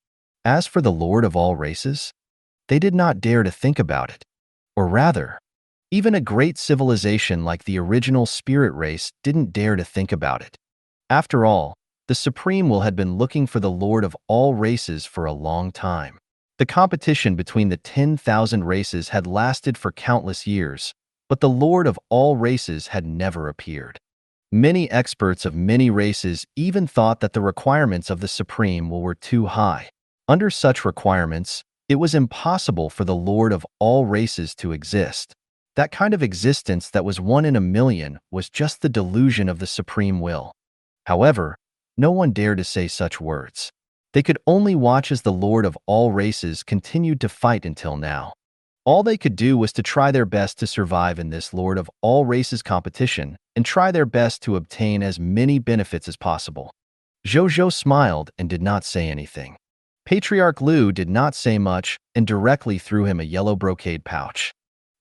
As for the Lord of all races, They did not dare to think about it. Or rather, even a great civilization like the original spirit race didn't dare to think about it. After all, the Supreme Will had been looking for the Lord of all races for a long time. The competition between the 10,000 races had lasted for countless years, but the Lord of all races had never appeared. Many experts of many races even thought that the requirements of the Supreme Will were too high. Under such requirements, it was impossible for the Lord of all races to exist. That kind of existence that was one in a million was just the delusion of the Supreme Will. However, no one dared to say such words. They could only watch as the Lord of all races continued to fight until now. All they could do was to try their best to survive in this Lord of all races competition and try their best to obtain as many benefits as possible. Zhou Zhou smiled and did not say anything. Patriarch Lu did not say much and directly threw him a yellow brocade pouch.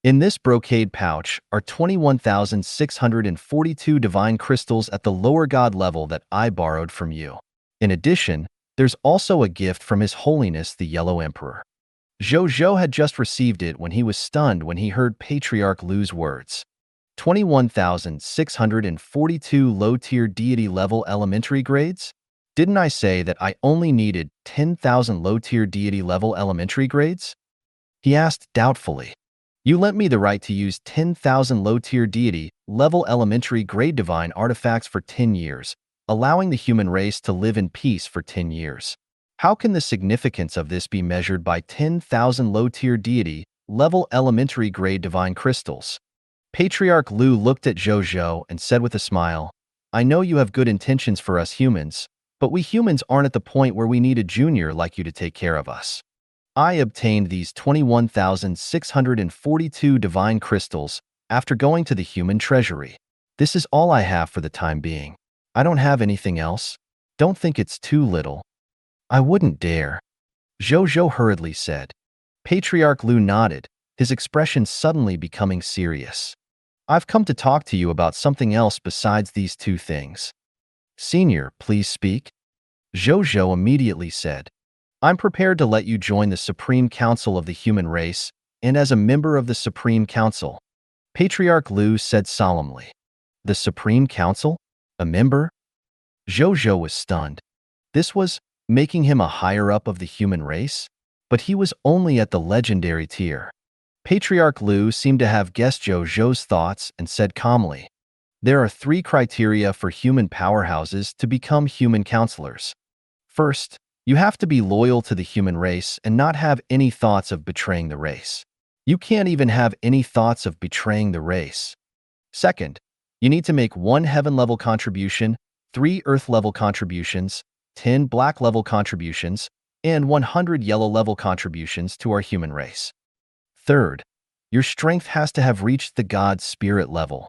In this brocade pouch are 21,642 divine crystals at the lower god level that I borrowed from you. In addition, there's also a gift from His Holiness the Yellow Emperor. Zhou Zhou had just received it when he was stunned when he heard Patriarch Lu's words. 21,642 low-tier deity level elementary grades? Didn't I say that I only needed 10,000 low-tier deity level elementary grades? He asked doubtfully. You lent me the right to use 10,000 low-tier deity level elementary grade divine artifacts for 10 years, allowing the human race to live in peace for 10 years. How can the significance of this be measured by 10,000 low-tier deity level elementary grade divine crystals? Patriarch Lu looked at Zhou Zhou and said with a smile, I know you have good intentions for us humans, but we humans aren't at the point where we need a junior like you to take care of us. I obtained these 21,642 divine crystals after going to the human treasury. This is all I have for the time being. I don't have anything else. Don't think it's too little. I wouldn't dare. Zhou Zhou hurriedly said. Patriarch Lu nodded, his expression suddenly becoming serious. I've come to talk to you about something else besides these two things. Senior, please speak. Zhou Zhou immediately said. I'm prepared to let you join the Supreme Council of the human race, and as a member of the Supreme Council. Patriarch Lu said solemnly. The Supreme Council? A member? Zhou Zhou was stunned. This was making him a higher-up of the human race? But he was only at the legendary tier. Patriarch Lu seemed to have guessed Zhou Zhou's thoughts and said calmly, there are 3 criteria for human powerhouses to become human counselors. First, you have to be loyal to the human race and not have any thoughts of betraying the race. You can't even have any thoughts of betraying the race. Second, you need to make 1 heaven-level contribution, 3 earth-level contributions, 10 black-level contributions, and 100 yellow-level contributions to our human race. Third, your strength has to have reached the God Spirit level.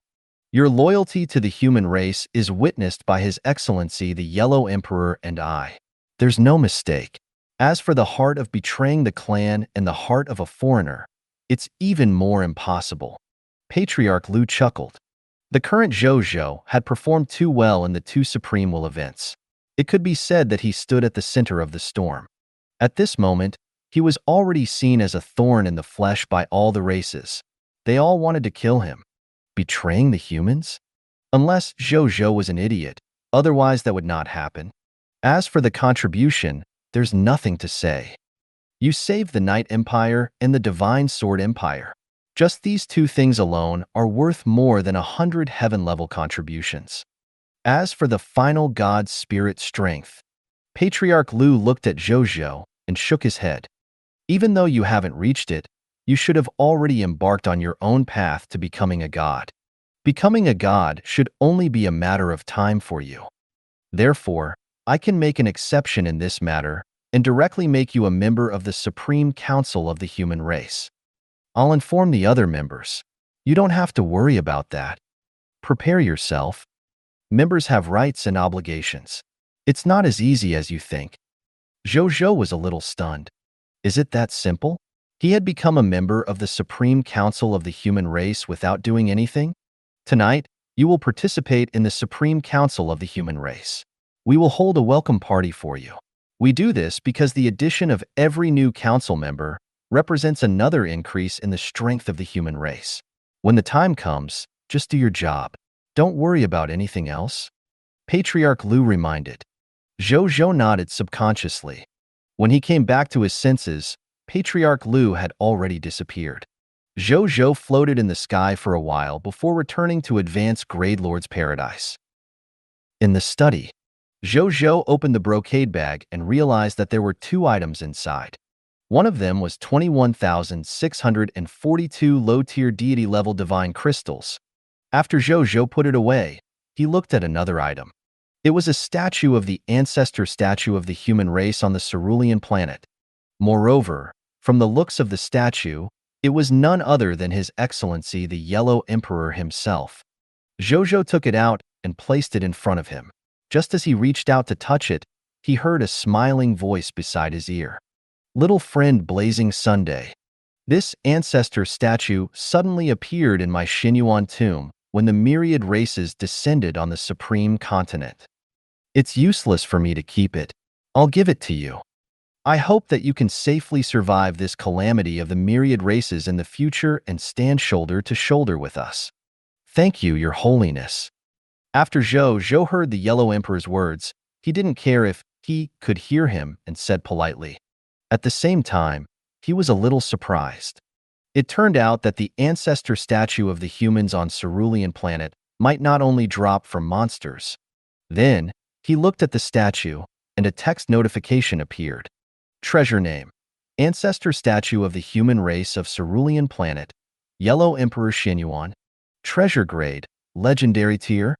Your loyalty to the human race is witnessed by His Excellency the Yellow Emperor and I. There's no mistake. As for the heart of betraying the clan and the heart of a foreigner, it's even more impossible. Patriarch Lu chuckled. The current Zhou Zhou had performed too well in the 2 Supreme Will events. It could be said that he stood at the center of the storm. At this moment, he was already seen as a thorn in the flesh by all the races. They all wanted to kill him. Betraying the humans? Unless Zhou Zhou was an idiot, otherwise that would not happen. As for the contribution, there's nothing to say. You saved the Night Empire and the Divine Sword Empire. Just these 2 things alone are worth more than 100 heaven-level contributions. As for the final God Spirit strength, Patriarch Lu looked at Zhou Zhou and shook his head. Even though you haven't reached it, you should have already embarked on your own path to becoming a god. Becoming a god should only be a matter of time for you. Therefore, I can make an exception in this matter and directly make you a member of the Supreme Council of the human race. I'll inform the other members. You don't have to worry about that. Prepare yourself. Members have rights and obligations. It's not as easy as you think. Zhou Zhou was a little stunned. Is it that simple? He had become a member of the Supreme Council of the human race without doing anything? Tonight, you will participate in the Supreme Council of the human race. We will hold a welcome party for you. We do this because the addition of every new council member represents another increase in the strength of the human race. When the time comes, just do your job. Don't worry about anything else. Patriarch Lu reminded. Zhou Zhou nodded subconsciously. When he came back to his senses, Patriarch Lu had already disappeared. Zhou Zhou floated in the sky for a while before returning to advanced grade Lord's paradise. In the study, Zhou Zhou opened the brocade bag and realized that there were two items inside. One of them was 21,642 low-tier deity-level divine crystals. After Zhou Zhou put it away, he looked at another item. It was a statue of the ancestor statue of the human race on the cerulean planet. Moreover, from the looks of the statue, it was none other than His Excellency the Yellow Emperor himself. Zhou Zhou took it out and placed it in front of him. Just as he reached out to touch it, he heard a smiling voice beside his ear. Little friend Blazing Sunday. This ancestor statue suddenly appeared in my Xinyuan tomb when the myriad races descended on the supreme continent. It's useless for me to keep it. I'll give it to you. I hope that you can safely survive this calamity of the myriad races in the future and stand shoulder to shoulder with us. Thank you, Your Holiness. After Zhou Zhou heard the Yellow Emperor's words, he didn't care if he could hear him and said politely. At the same time, he was a little surprised. It turned out that the ancestor statue of the humans on Cerulean planet might not only drop from monsters. Then, he looked at the statue, and a text notification appeared. Treasure name: Ancestor statue of the human race of Cerulean planet, Yellow Emperor Xinyuan. Treasure grade: Legendary tier.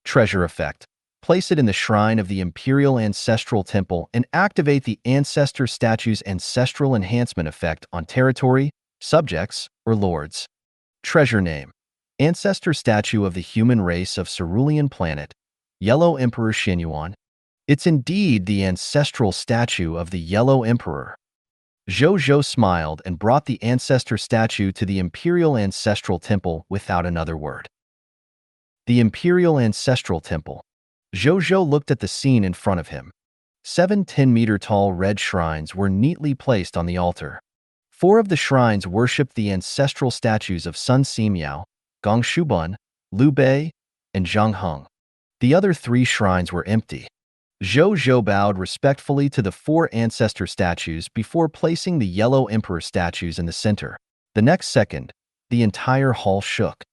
Treasure effect: place it in the shrine of the Imperial Ancestral Temple and activate the ancestor statue's ancestral enhancement effect on territory, subjects, or lords. Treasure name: Ancestor statue of the human race of Cerulean planet, Yellow Emperor Xinyuan. It's indeed the ancestral statue of the Yellow Emperor. Zhou Zhou smiled and brought the ancestor statue to the Imperial Ancestral Temple without another word. The Imperial Ancestral Temple. Zhou Zhou looked at the scene in front of him. 7 10-meter-tall red shrines were neatly placed on the altar. 4 of the shrines worshipped the ancestral statues of Sun Simiao, Gong Shubun, Liu Bei, and Zhang Heng. The other 3 shrines were empty. Zhou Zhou bowed respectfully to the 4 ancestor statues before placing the Yellow Emperor statues in the center. The next second, the entire hall shook.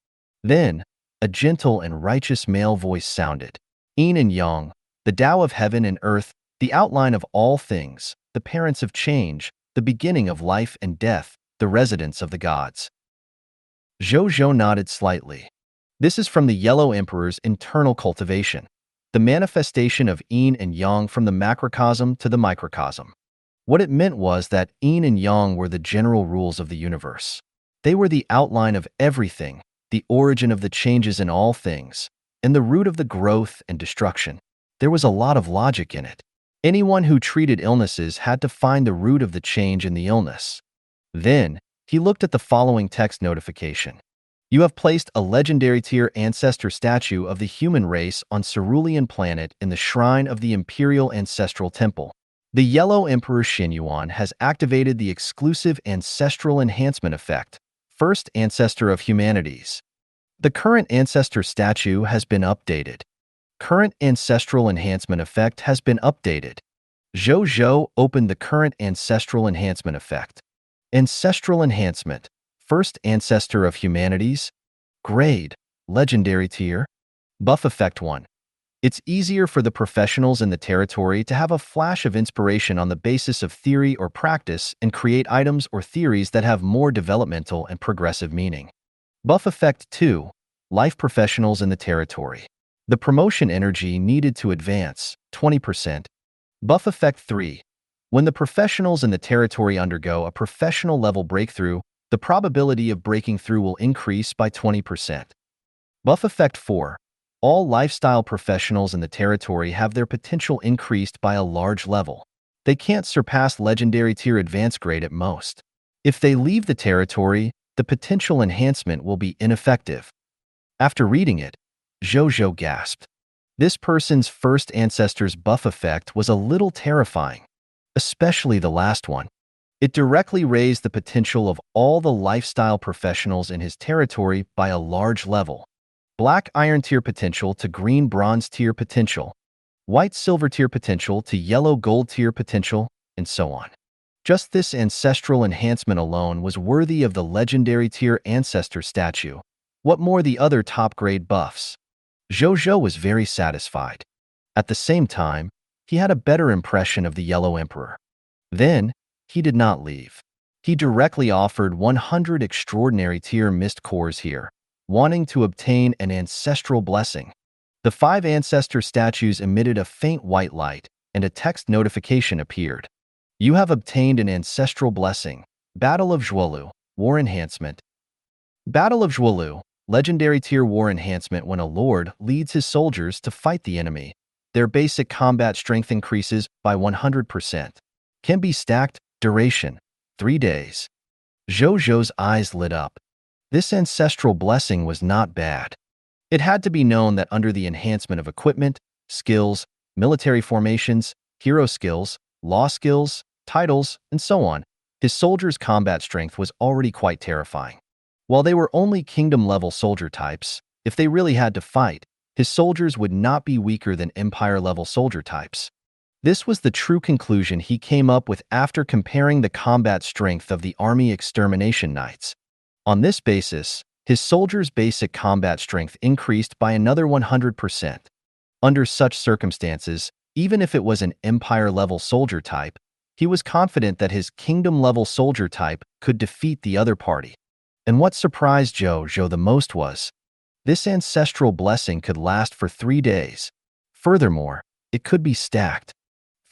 Then, a gentle and righteous male voice sounded. Yin and Yang, the Tao of heaven and earth, the outline of all things, the parents of change, the beginning of life and death, the residence of the gods. Zhou Zhou nodded slightly. This is from the Yellow Emperor's internal cultivation. The manifestation of Yin and Yang from the macrocosm to the microcosm. What it meant was that Yin and Yang were the general rules of the universe. They were the outline of everything, the origin of the changes in all things, and the root of the growth and destruction. There was a lot of logic in it. Anyone who treated illnesses had to find the root of the change in the illness. Then, he looked at the following text notification. You have placed a legendary tier ancestor statue of the human race on Cerulean planet in the shrine of the Imperial Ancestral Temple. The Yellow Emperor Xinyuan has activated the exclusive ancestral enhancement effect, first ancestor of humanities. The current ancestor statue has been updated. Current ancestral enhancement effect has been updated. Zhou Zhou opened the current ancestral enhancement effect. Ancestral enhancement. First ancestor of humanities. Grade: Legendary tier. Buff effect 1. It's easier for the professionals in the territory to have a flash of inspiration on the basis of theory or practice and create items or theories that have more developmental and progressive meaning. Buff effect 2. Life professionals in the territory. The promotion energy needed to advance, 20%. Buff effect 3. When the professionals in the territory undergo a professional level breakthrough, the probability of breaking through will increase by 20%. Buff effect 4. All lifestyle professionals in the territory have their potential increased by a large level. They can't surpass legendary tier advanced grade at most. If they leave the territory, the potential enhancement will be ineffective. After reading it, Zhou Zhou gasped. This person's first ancestor's buff effect was a little terrifying, especially the last one. It directly raised the potential of all the lifestyle professionals in his territory by a large level. Black iron tier potential to green bronze tier potential, white silver tier potential to yellow gold tier potential, and so on. Just this ancestral enhancement alone was worthy of the legendary tier ancestor statue. What more the other top-grade buffs? Zhou Zhou was very satisfied. At the same time, he had a better impression of the Yellow Emperor. Then, he did not leave. He directly offered 100 extraordinary tier mist cores here, wanting to obtain an ancestral blessing. The 5 ancestor statues emitted a faint white light, and a text notification appeared. You have obtained an ancestral blessing. Battle of Zhuolu, War Enhancement. Battle of Zhuolu, legendary tier war enhancement when a lord leads his soldiers to fight the enemy. Their basic combat strength increases by 100%. Can be stacked, duration, 3 days. Zhou Zhou's eyes lit up. This ancestral blessing was not bad. It had to be known that under the enhancement of equipment, skills, military formations, hero skills, law skills, titles, and so on, his soldiers' combat strength was already quite terrifying. While they were only kingdom-level soldier types, if they really had to fight, his soldiers would not be weaker than empire-level soldier types. This was the true conclusion he came up with after comparing the combat strength of the army extermination knights. On this basis, his soldiers' basic combat strength increased by another 100%. Under such circumstances, even if it was an empire-level soldier type, he was confident that his kingdom-level soldier type could defeat the other party. And what surprised Zhou Zhou the most was, this ancestral blessing could last for 3 days. Furthermore, it could be stacked.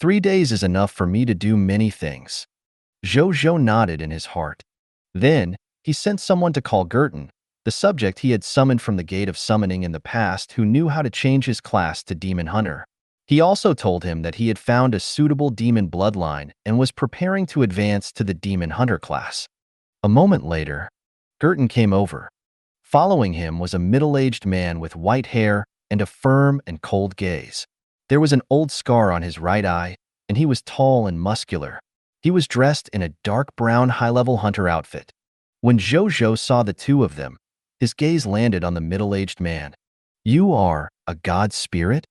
3 days is enough for me to do many things. Zhou Zhou nodded in his heart. Then, he sent someone to call Gerton, the subject he had summoned from the Gate of Summoning in the past who knew how to change his class to Demon Hunter. He also told him that he had found a suitable demon bloodline and was preparing to advance to the Demon Hunter class. A moment later, Gerton came over. Following him was a middle-aged man with white hair and a firm and cold gaze. There was an old scar on his right eye, and he was tall and muscular. He was dressed in a dark brown high-level hunter outfit. When Zhou Zhou saw the two of them, his gaze landed on the middle-aged man. "You are a god spirit?"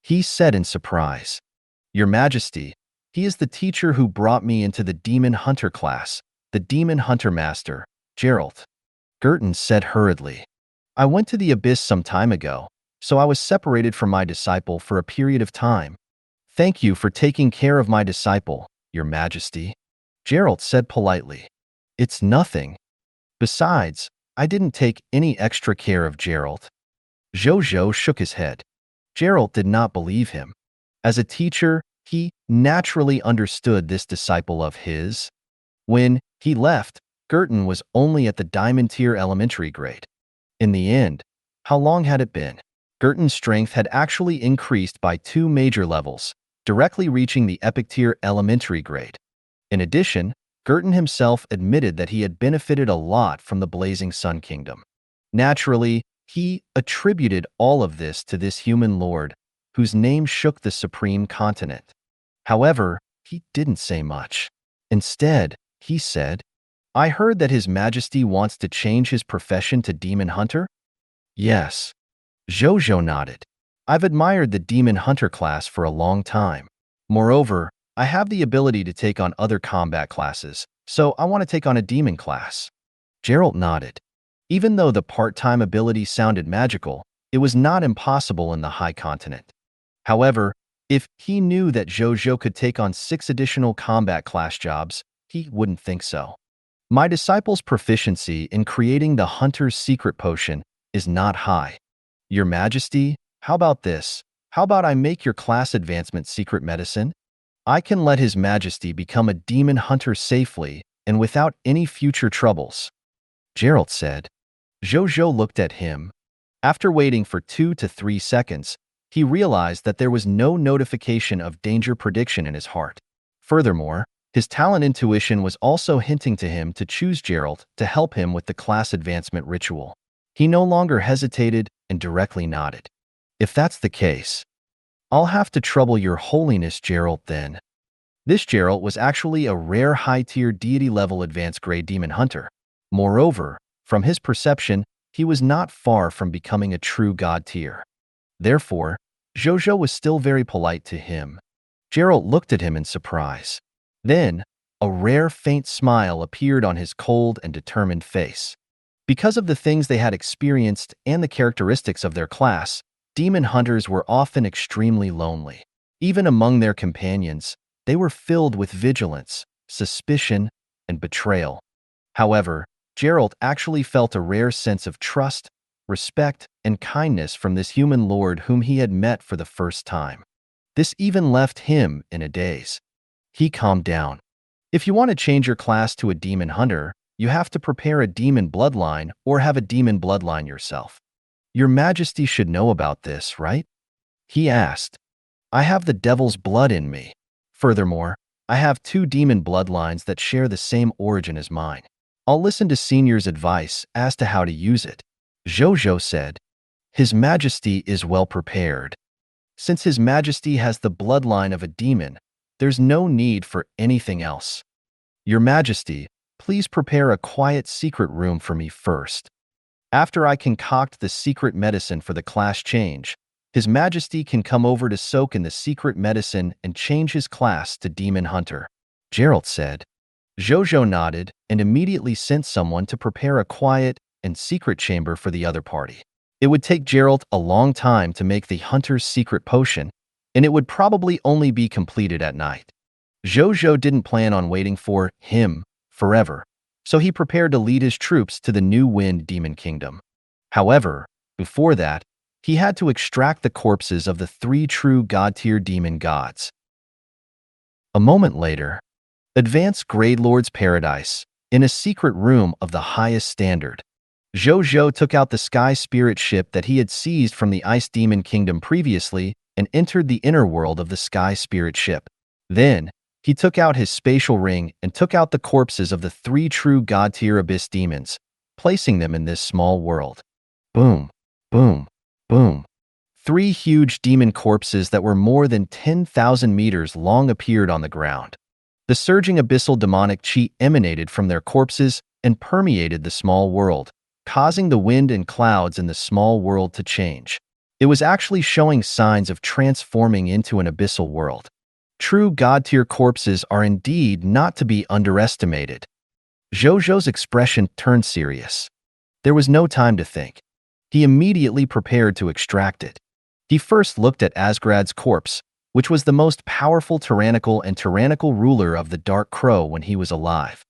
he said in surprise. "Your Majesty, he is the teacher who brought me into the Demon Hunter class, the Demon Hunter Master, Geralt," Gerton said hurriedly. "I went to the Abyss some time ago, so I was separated from my disciple for a period of time. Thank you for taking care of my disciple, Your Majesty," Geralt said politely. "It's nothing. Besides, I didn't take any extra care of Geralt." Zhou Zhou shook his head. Geralt did not believe him. As a teacher, he naturally understood this disciple of his. When he left, Gerton was only at the Diamond Tier elementary grade. In the end, how long had it been? Gerton's strength had actually increased by 2 major levels, directly reaching the Epic Tier elementary grade. In addition, Gerton himself admitted that he had benefited a lot from the Blazing Sun Kingdom. Naturally, he attributed all of this to this human lord, whose name shook the supreme continent. However, he didn't say much. Instead, he said, "I heard that His Majesty wants to change his profession to Demon Hunter?" "Yes." Zhou Zhou nodded. "I've admired the Demon Hunter class for a long time. Moreover, I have the ability to take on other combat classes, so I want to take on a demon class." Geralt nodded. Even though the part-time ability sounded magical, it was not impossible in the High Continent. However, if he knew that Zhou Zhou could take on 6 additional combat class jobs, he wouldn't think so. "My disciple's proficiency in creating the Hunter's Secret Potion is not high. Your Majesty, how about this? How about I make your class advancement secret medicine? I can let His Majesty become a demon hunter safely and without any future troubles," Geralt said. Zhou Zhou looked at him. After waiting for 2 to 3 seconds, he realized that there was no notification of danger prediction in his heart. Furthermore, his talent intuition was also hinting to him to choose Geralt to help him with the class advancement ritual. He no longer hesitated and directly nodded. "If that's the case, I'll have to trouble Your Holiness Geralt then." This Geralt was actually a rare high-tier deity-level advanced grade demon hunter. Moreover, from his perception, he was not far from becoming a true god tier. Therefore, Zhou Zhou was still very polite to him. Geralt looked at him in surprise. Then, a rare faint smile appeared on his cold and determined face. Because of the things they had experienced and the characteristics of their class, demon hunters were often extremely lonely. Even among their companions, they were filled with vigilance, suspicion, and betrayal. However, Geralt actually felt a rare sense of trust, respect, and kindness from this human lord whom he had met for the first time. This even left him in a daze. He calmed down. If you want to change your class to a demon hunter, you have to prepare a demon bloodline or have a demon bloodline yourself. Your Majesty should know about this, right? He asked. I have the devil's blood in me. Furthermore, I have 2 demon bloodlines that share the same origin as mine. I'll listen to Senior's advice as to how to use it. Zhou Zhou said. His Majesty is well prepared. Since His Majesty has the bloodline of a demon, there's no need for anything else. Your Majesty, please prepare a quiet secret room for me first. After I concoct the secret medicine for the class change, His Majesty can come over to soak in the secret medicine and change his class to Demon Hunter. Geralt said. Zhou Zhou nodded and immediately sent someone to prepare a quiet and secret chamber for the other party. It would take Geralt a long time to make the hunter's secret potion, and it would probably only be completed at night. Zhou Zhou didn't plan on waiting for him forever, so he prepared to lead his troops to the New Wind Demon Kingdom. However, before that, he had to extract the corpses of the 3 true god-tier demon gods. A moment later, Advanced Grade Lord's Paradise, in a secret room of the highest standard. Zhou Zhou took out the Sky Spirit ship that he had seized from the Ice Demon Kingdom previously and entered the inner world of the Sky Spirit ship. Then, he took out his spatial ring and took out the corpses of the 3 true god-tier abyss demons, placing them in this small world. Boom, boom, boom. 3 huge demon corpses that were more than 10,000 meters long appeared on the ground. The surging abyssal demonic chi emanated from their corpses and permeated the small world, causing the wind and clouds in the small world to change. It was actually showing signs of transforming into an abyssal world. True god-tier corpses are indeed not to be underestimated. Zhou Zhou's expression turned serious. There was no time to think. He immediately prepared to extract it. He first looked at Asgrad's corpse, which was the most powerful tyrannical ruler of the Dark Crow when he was alive.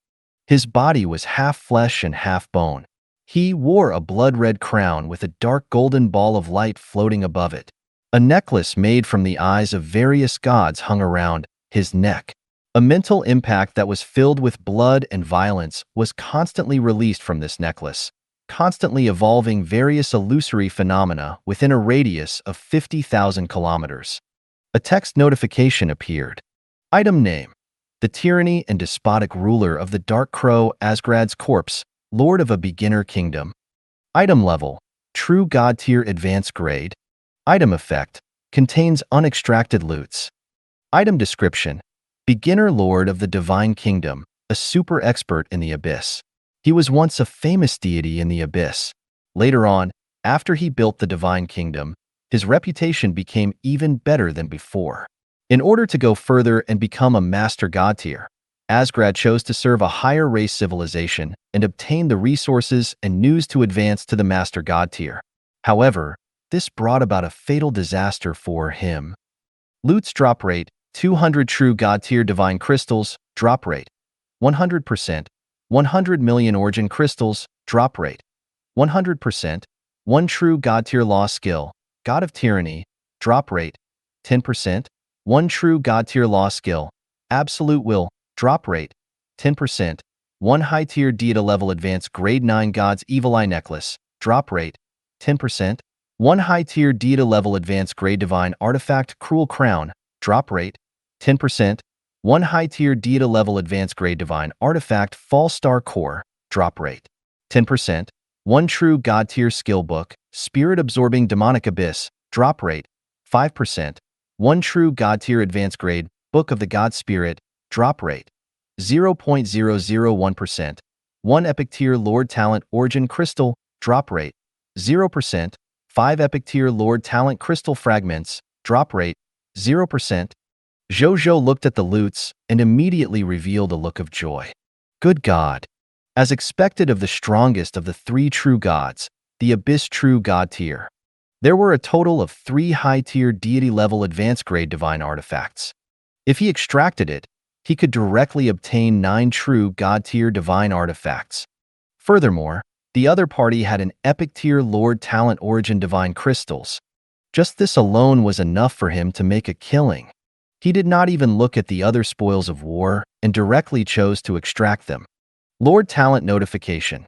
His body was half flesh and half bone. He wore a blood-red crown with a dark golden ball of light floating above it. A necklace made from the eyes of various gods hung around his neck. A mental impact that was filled with blood and violence was constantly released from this necklace, constantly evolving various illusory phenomena within a radius of 50,000 kilometers. A text notification appeared. Item name: the tyranny and despotic ruler of the Dark Crow, Asgrad's corpse, Lord of a beginner kingdom. Item level: True God tier advanced grade. Item effect: contains unextracted loots. Item description: beginner lord of the divine kingdom, a super expert in the abyss. He was once a famous deity in the abyss. Later on, after he built the divine kingdom, his reputation became even better than before. In order to go further and become a master god tier, Asgrad chose to serve a higher race civilization and obtain the resources and news to advance to the master god tier. However, this brought about a fatal disaster for him. Loot's drop rate: 200 true god tier divine crystals, drop rate 100%. 100 million origin crystals, drop rate 100%. 1 true god tier law skill, God of Tyranny, drop rate 10%. 1 true god tier law skill, Absolute Will, drop rate 10%. 1 high tier Deita level advanced grade 9 God's Evil Eye Necklace, drop rate 10%. 1 high tier Deita level advanced grade Divine Artifact Cruel Crown, drop rate 10%. 1 high tier Deita level advanced grade Divine Artifact Fall Star Core, drop rate 10%. 1 true god tier skill book, Spirit Absorbing Demonic Abyss, drop rate 5%. 1 true god tier advanced grade Book of the God Spirit, drop rate 0.001%. 1 epic tier Lord Talent Origin Crystal, drop rate 0%. 5 epic tier Lord Talent Crystal Fragments, drop rate 0%. Zhou Zhou looked at the loots and immediately revealed a look of joy. Good God! As expected of the strongest of the 3 true gods, the Abyss True God tier, there were a total of 3 high-tier deity-level advanced-grade divine artifacts. If he extracted it, he could directly obtain 9 true God-tier divine artifacts. Furthermore, the other party had an epic-tier Lord Talent Origin divine crystals. Just this alone was enough for him to make a killing. He did not even look at the other spoils of war and directly chose to extract them. Lord Talent Notification.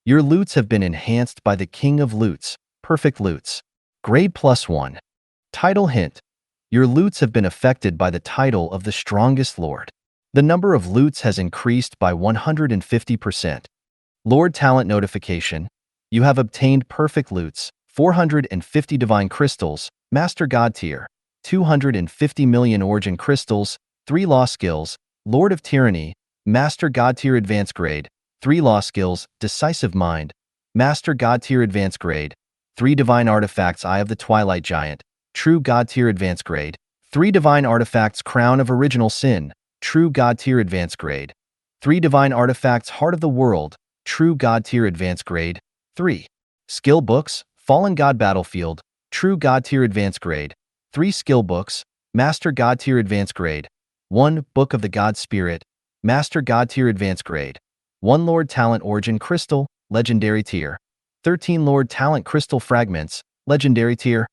Your loots have been enhanced by the King of Loots, Perfect Loots. Grade +1. Title hint. Your loots have been affected by the title of the strongest lord. The number of loots has increased by 150%. Lord Talent Notification. You have obtained Perfect Loots, 450 Divine Crystals, Master God Tier, 250 million Origin Crystals, 3 Law Skills, Lord of Tyranny, Master God Tier Advanced Grade, 3 Law Skills, Decisive Mind, Master God Tier Advanced Grade, 3 Divine Artifacts Eye of the Twilight Giant, True God Tier Advanced Grade, 3 Divine Artifacts Crown of Original Sin, True God Tier Advanced Grade, 3 Divine Artifacts Heart of the World, True God Tier Advanced Grade, 3 Skill Books, Fallen God Battlefield, True God Tier Advanced Grade, 3 Skill Books, Master God Tier Advanced Grade, 1 Book of the God Spirit, Master God Tier Advanced Grade, 1 Lord Talent Origin Crystal, Legendary Tier, 13 Lord Talent Crystal Fragments, Legendary Tier.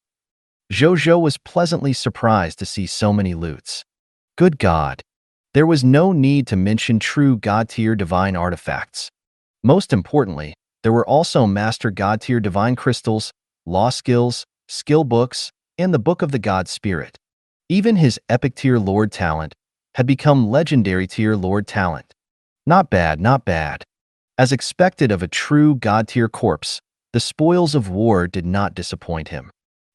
Zhou Zhou was pleasantly surprised to see so many loots. Good God! There was no need to mention true God-tier divine artifacts. Most importantly, there were also Master God-tier divine crystals, law skills, skill books, and the Book of the God Spirit. Even his epic-tier Lord Talent had become legendary-tier Lord Talent. Not bad, not bad. As expected of a true God-tier corpse, the spoils of war did not disappoint him.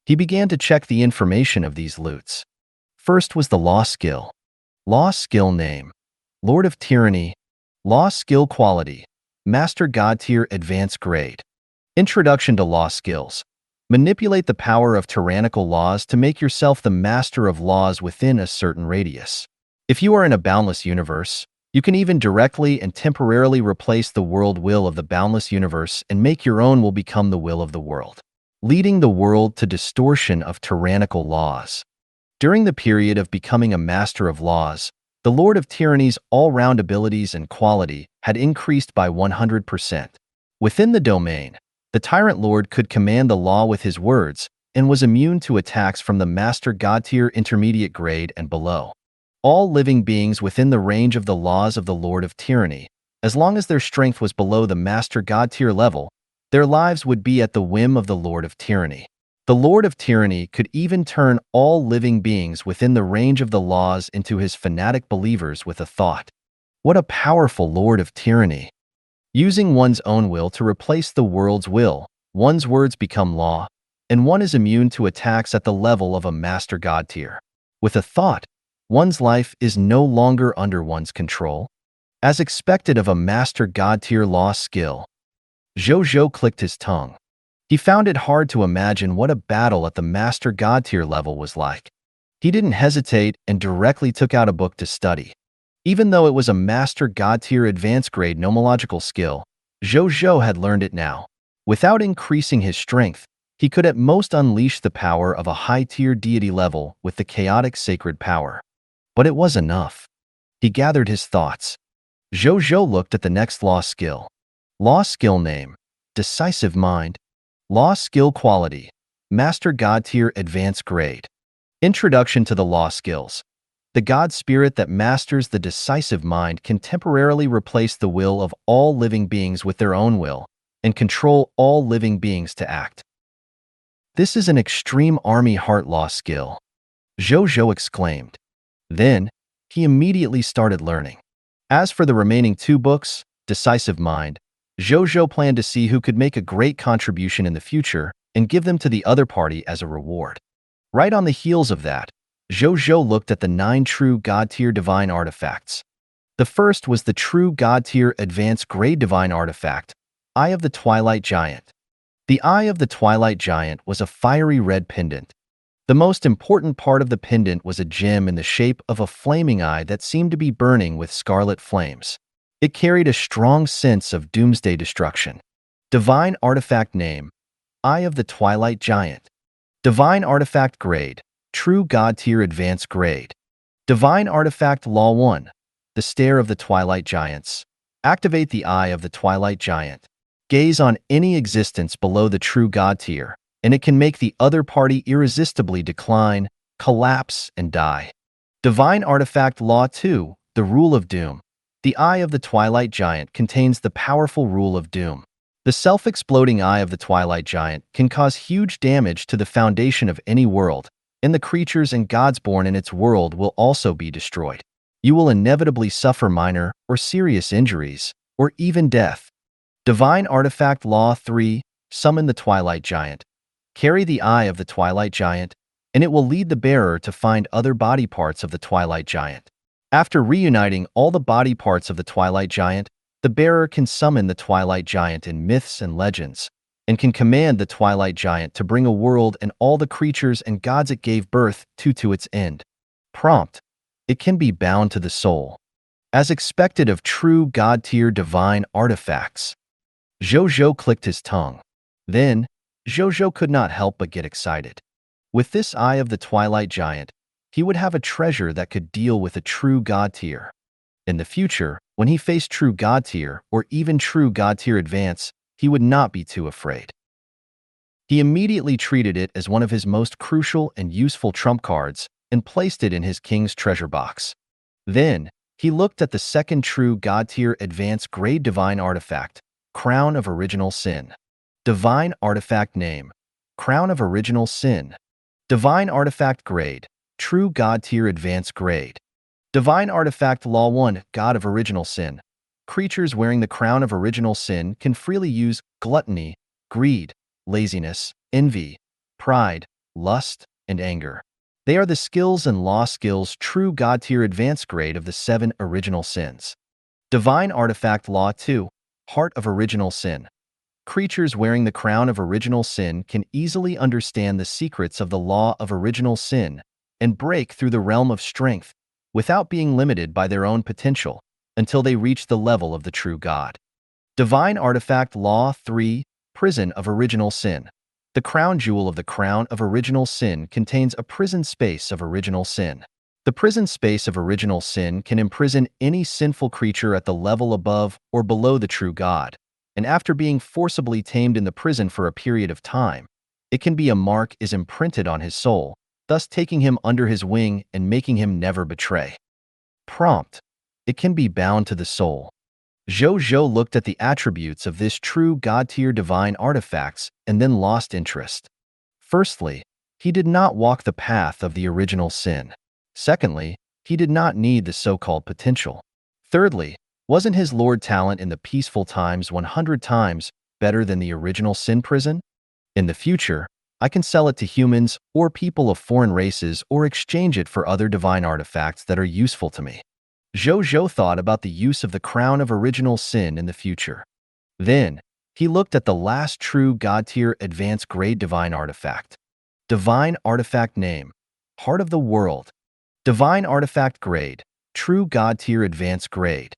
He began to check the information of these loots. First was the Law Skill. Law Skill Name. Lord of Tyranny. Law Skill Quality. Master God Tier Advanced Grade. Introduction to Law Skills. Manipulate the power of tyrannical laws to make yourself the master of laws within a certain radius. If you are in a boundless universe, you can even directly and temporarily replace the world will of the boundless universe and make your own will become the will of the world, leading the world to distortion of tyrannical laws. During the period of becoming a master of laws, the Lord of Tyranny's all-round abilities and quality had increased by 100%. Within the domain, the Tyrant Lord could command the law with his words and was immune to attacks from the Master God Tier Intermediate Grade and below. All living beings within the range of the laws of the Lord of Tyranny, as long as their strength was below the Master God Tier level, their lives would be at the whim of the Lord of Tyranny. The Lord of Tyranny could even turn all living beings within the range of the laws into his fanatic believers with a thought. What a powerful Lord of Tyranny! Using one's own will to replace the world's will, one's words become law, and one is immune to attacks at the level of a Master God Tier. With a thought, one's life is no longer under one's control. As expected of a Master God Tier law skill, Zhou Zhou clicked his tongue. He found it hard to imagine what a battle at the Master God Tier level was like. He didn't hesitate and directly took out a book to study. Even though it was a Master God Tier Advanced Grade nomological skill, Zhou Zhou had learned it now. Without increasing his strength, he could at most unleash the power of a high-tier deity level with the chaotic sacred power. But it was enough. He gathered his thoughts. Zhou Zhou looked at the next law skill. Law skill name, Decisive Mind. Law skill quality, Master God Tier Advanced Grade. Introduction to the law skills. The God Spirit that masters the decisive mind can temporarily replace the will of all living beings with their own will and control all living beings to act. This is an extreme army heart law skill, Zhou Zhou exclaimed. Then, he immediately started learning. As for the remaining 2 books, Decisive Mind, Zhou Zhou planned to see who could make a great contribution in the future and give them to the other party as a reward. Right on the heels of that, Zhou Zhou looked at the 9 true God-tier divine artifacts. The first was the true God-tier advanced grade divine artifact, Eye of the Twilight Giant. The Eye of the Twilight Giant was a fiery red pendant. The most important part of the pendant was a gem in the shape of a flaming eye that seemed to be burning with scarlet flames. It carried a strong sense of doomsday destruction. Divine Artifact Name: Eye of the Twilight Giant. Divine Artifact Grade: True God Tier Advanced Grade. Divine Artifact Law 1: The Stare of the Twilight Giants. Activate the Eye of the Twilight Giant. Gaze on any existence below the True God Tier, and it can make the other party irresistibly decline, collapse, and die. Divine Artifact Law 2: The Rule of Doom. The Eye of the Twilight Giant contains the powerful Rule of Doom. The self-exploding Eye of the Twilight Giant can cause huge damage to the foundation of any world, and the creatures and gods born in its world will also be destroyed. You will inevitably suffer minor or serious injuries, or even death. Divine Artifact Law 3: Summon the Twilight Giant. Carry the Eye of the Twilight Giant, and it will lead the bearer to find other body parts of the Twilight Giant. After reuniting all the body parts of the Twilight Giant, the bearer can summon the Twilight Giant in myths and legends, and can command the Twilight Giant to bring a world and all the creatures and gods it gave birth to its end. Prompt: It can be bound to the soul. As expected of true God-tier divine artifacts. Zhou Zhou clicked his tongue. Then, Zhou Zhou could not help but get excited. With this Eye of the Twilight Giant, he would have a treasure that could deal with a true God-tier. In the future, when he faced true God-tier or even true God-tier advance, he would not be too afraid. He immediately treated it as one of his most crucial and useful trump cards and placed it in his king's treasure box. Then, he looked at the second true God-tier advanced grade divine artifact, Crown of Original Sin. Divine Artifact Name: Crown of Original Sin. Divine Artifact Grade: True God-tier Advanced Grade. Divine Artifact Law 1: God of Original Sin. Creatures wearing the Crown of Original Sin can freely use gluttony, greed, laziness, envy, pride, lust, and anger. They are the skills and law skills true God-tier advanced grade of the 7 original sins. Divine Artifact Law 2: Heart of Original Sin. Creatures wearing the Crown of Original Sin can easily understand the secrets of the law of original sin and break through the realm of strength without being limited by their own potential until they reach the level of the true God. Divine Artifact Law 3: Prison of Original Sin. The crown jewel of the Crown of Original Sin contains a prison space of original sin. The prison space of original sin can imprison any sinful creature at the level above or below the true God, and after being forcibly tamed in the prison for a period of time, it can be a mark is imprinted on his soul, thus taking him under his wing and making him never betray. Prompt: It can be bound to the soul. Zhou Zhou looked at the attributes of this true God-tier divine artifacts and then lost interest. Firstly, he did not walk the path of the original sin. Secondly, he did not need the so-called potential. Thirdly, wasn't his Lord talent in the peaceful times 100 times better than the original sin prison? In the future, I can sell it to humans or people of foreign races or exchange it for other divine artifacts that are useful to me. Zhou Zhou thought about the use of the Crown of Original Sin in the future. Then, he looked at the last true God-tier advanced grade divine artifact. Divine Artifact Name: Heart of the World. Divine Artifact Grade: True God-tier Advanced Grade.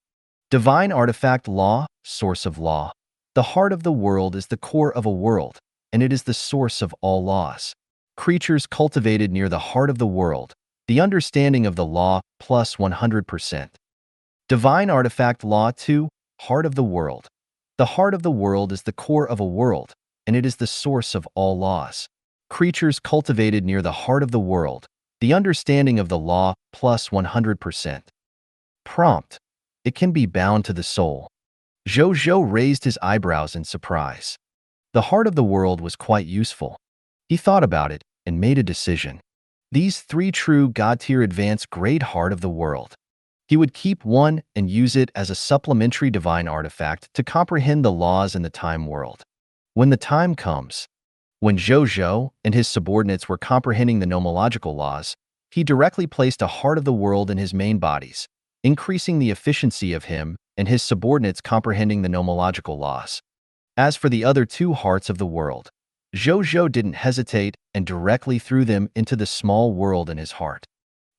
Divine Artifact Law: Source of Law. The heart of the world is the core of a world, and it is the source of all laws. Creatures cultivated near the heart of the world, the understanding of the law plus 100%. Divine Artifact Law 2: Heart of the World. The heart of the world is the core of a world, and it is the source of all laws. Creatures cultivated near the heart of the world, the understanding of the law plus 100%. Prompt: It can be bound to the soul. Zhou Zhou raised his eyebrows in surprise. The heart of the world was quite useful. He thought about it and made a decision. These 3 true God-tier advanced grade heart of the world. He would keep one and use it as a supplementary divine artifact to comprehend the laws in the time world. When the time comes, when Zhou Zhou and his subordinates were comprehending the nomological laws, He directly placed a heart of the world in his main bodies, increasing the efficiency of him and his subordinates comprehending the nomological laws. As for the other two hearts of the world, Zhou Zhou didn't hesitate and directly threw them into the small world in his heart.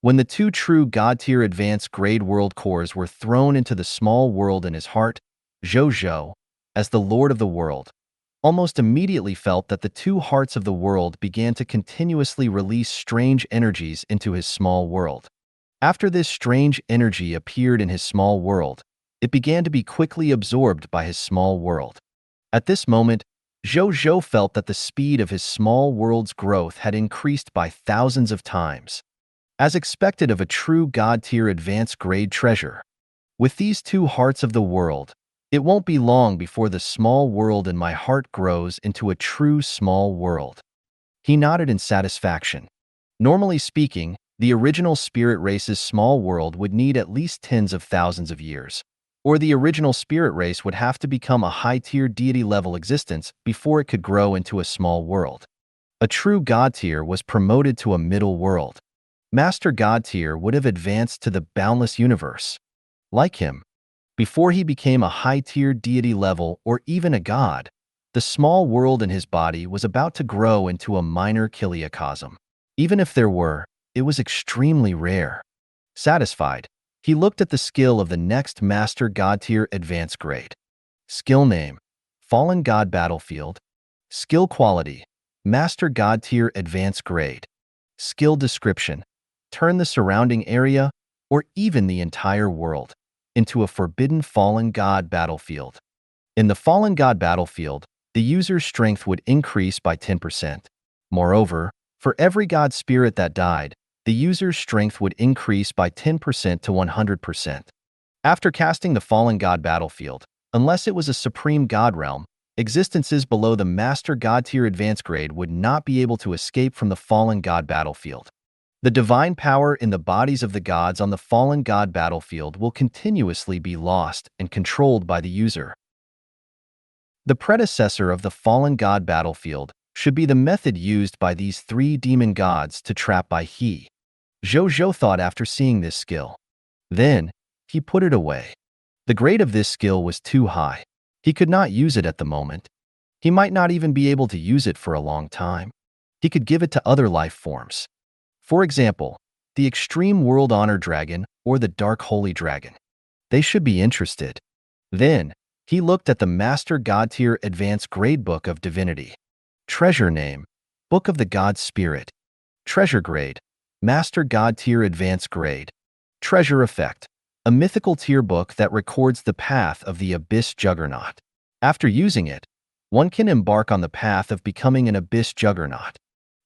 When the two true God-tier advanced grade world cores were thrown into the small world in his heart, Zhou Zhou, as the Lord of the world, almost immediately felt that the two hearts of the world began to continuously release strange energies into his small world. After this strange energy appeared in his small world, it began to be quickly absorbed by his small world. At this moment, Zhou Zhou felt that the speed of his small world's growth had increased by thousands of times, as expected of a true God-tier advanced grade treasure. With these two hearts of the world, it won't be long before the small world in my heart grows into a true small world. He nodded in satisfaction. Normally speaking, the original spirit race's small world would need at least tens of thousands of years, or the original spirit race would have to become a high-tier deity-level existence before it could grow into a small world. A true God-tier was promoted to a middle world. Master God-tier would have advanced to the boundless universe. Like him, before he became a high-tier deity level or even a god, the small world in his body was about to grow into a minor kiliacosm. Even if there were, it was extremely rare. Satisfied, he looked at the skill of the next Master God-tier advanced grade. Skill name: Fallen God Battlefield. Skill quality: Master God-tier advanced grade. Skill description: turn the surrounding area, or even the entire world, into a forbidden fallen god battlefield. In the fallen god battlefield, the user's strength would increase by 10%. Moreover, for every god spirit that died, the user's strength would increase by 10% to 100%. After casting the fallen god battlefield, unless it was a supreme god realm, existences below the Master God-tier advanced grade would not be able to escape from the fallen god battlefield. The divine power in the bodies of the gods on the fallen god battlefield will continuously be lost and controlled by the user. The predecessor of the fallen god battlefield should be the method used by these three demon gods to trap by he. Zhou Zhou thought after seeing this skill. Then, he put it away. The grade of this skill was too high. He could not use it at the moment. He might not even be able to use it for a long time. He could give it to other life forms. For example, the Extreme World Honor Dragon or the Dark Holy Dragon. They should be interested. Then, he looked at the Master God-tier Advanced Grade Book of Divinity. Treasure name: Book of the God Spirit. Treasure grade: Master God-tier Advanced Grade. Treasure effect: a mythical tier book that records the path of the Abyss Juggernaut. After using it, one can embark on the path of becoming an Abyss Juggernaut.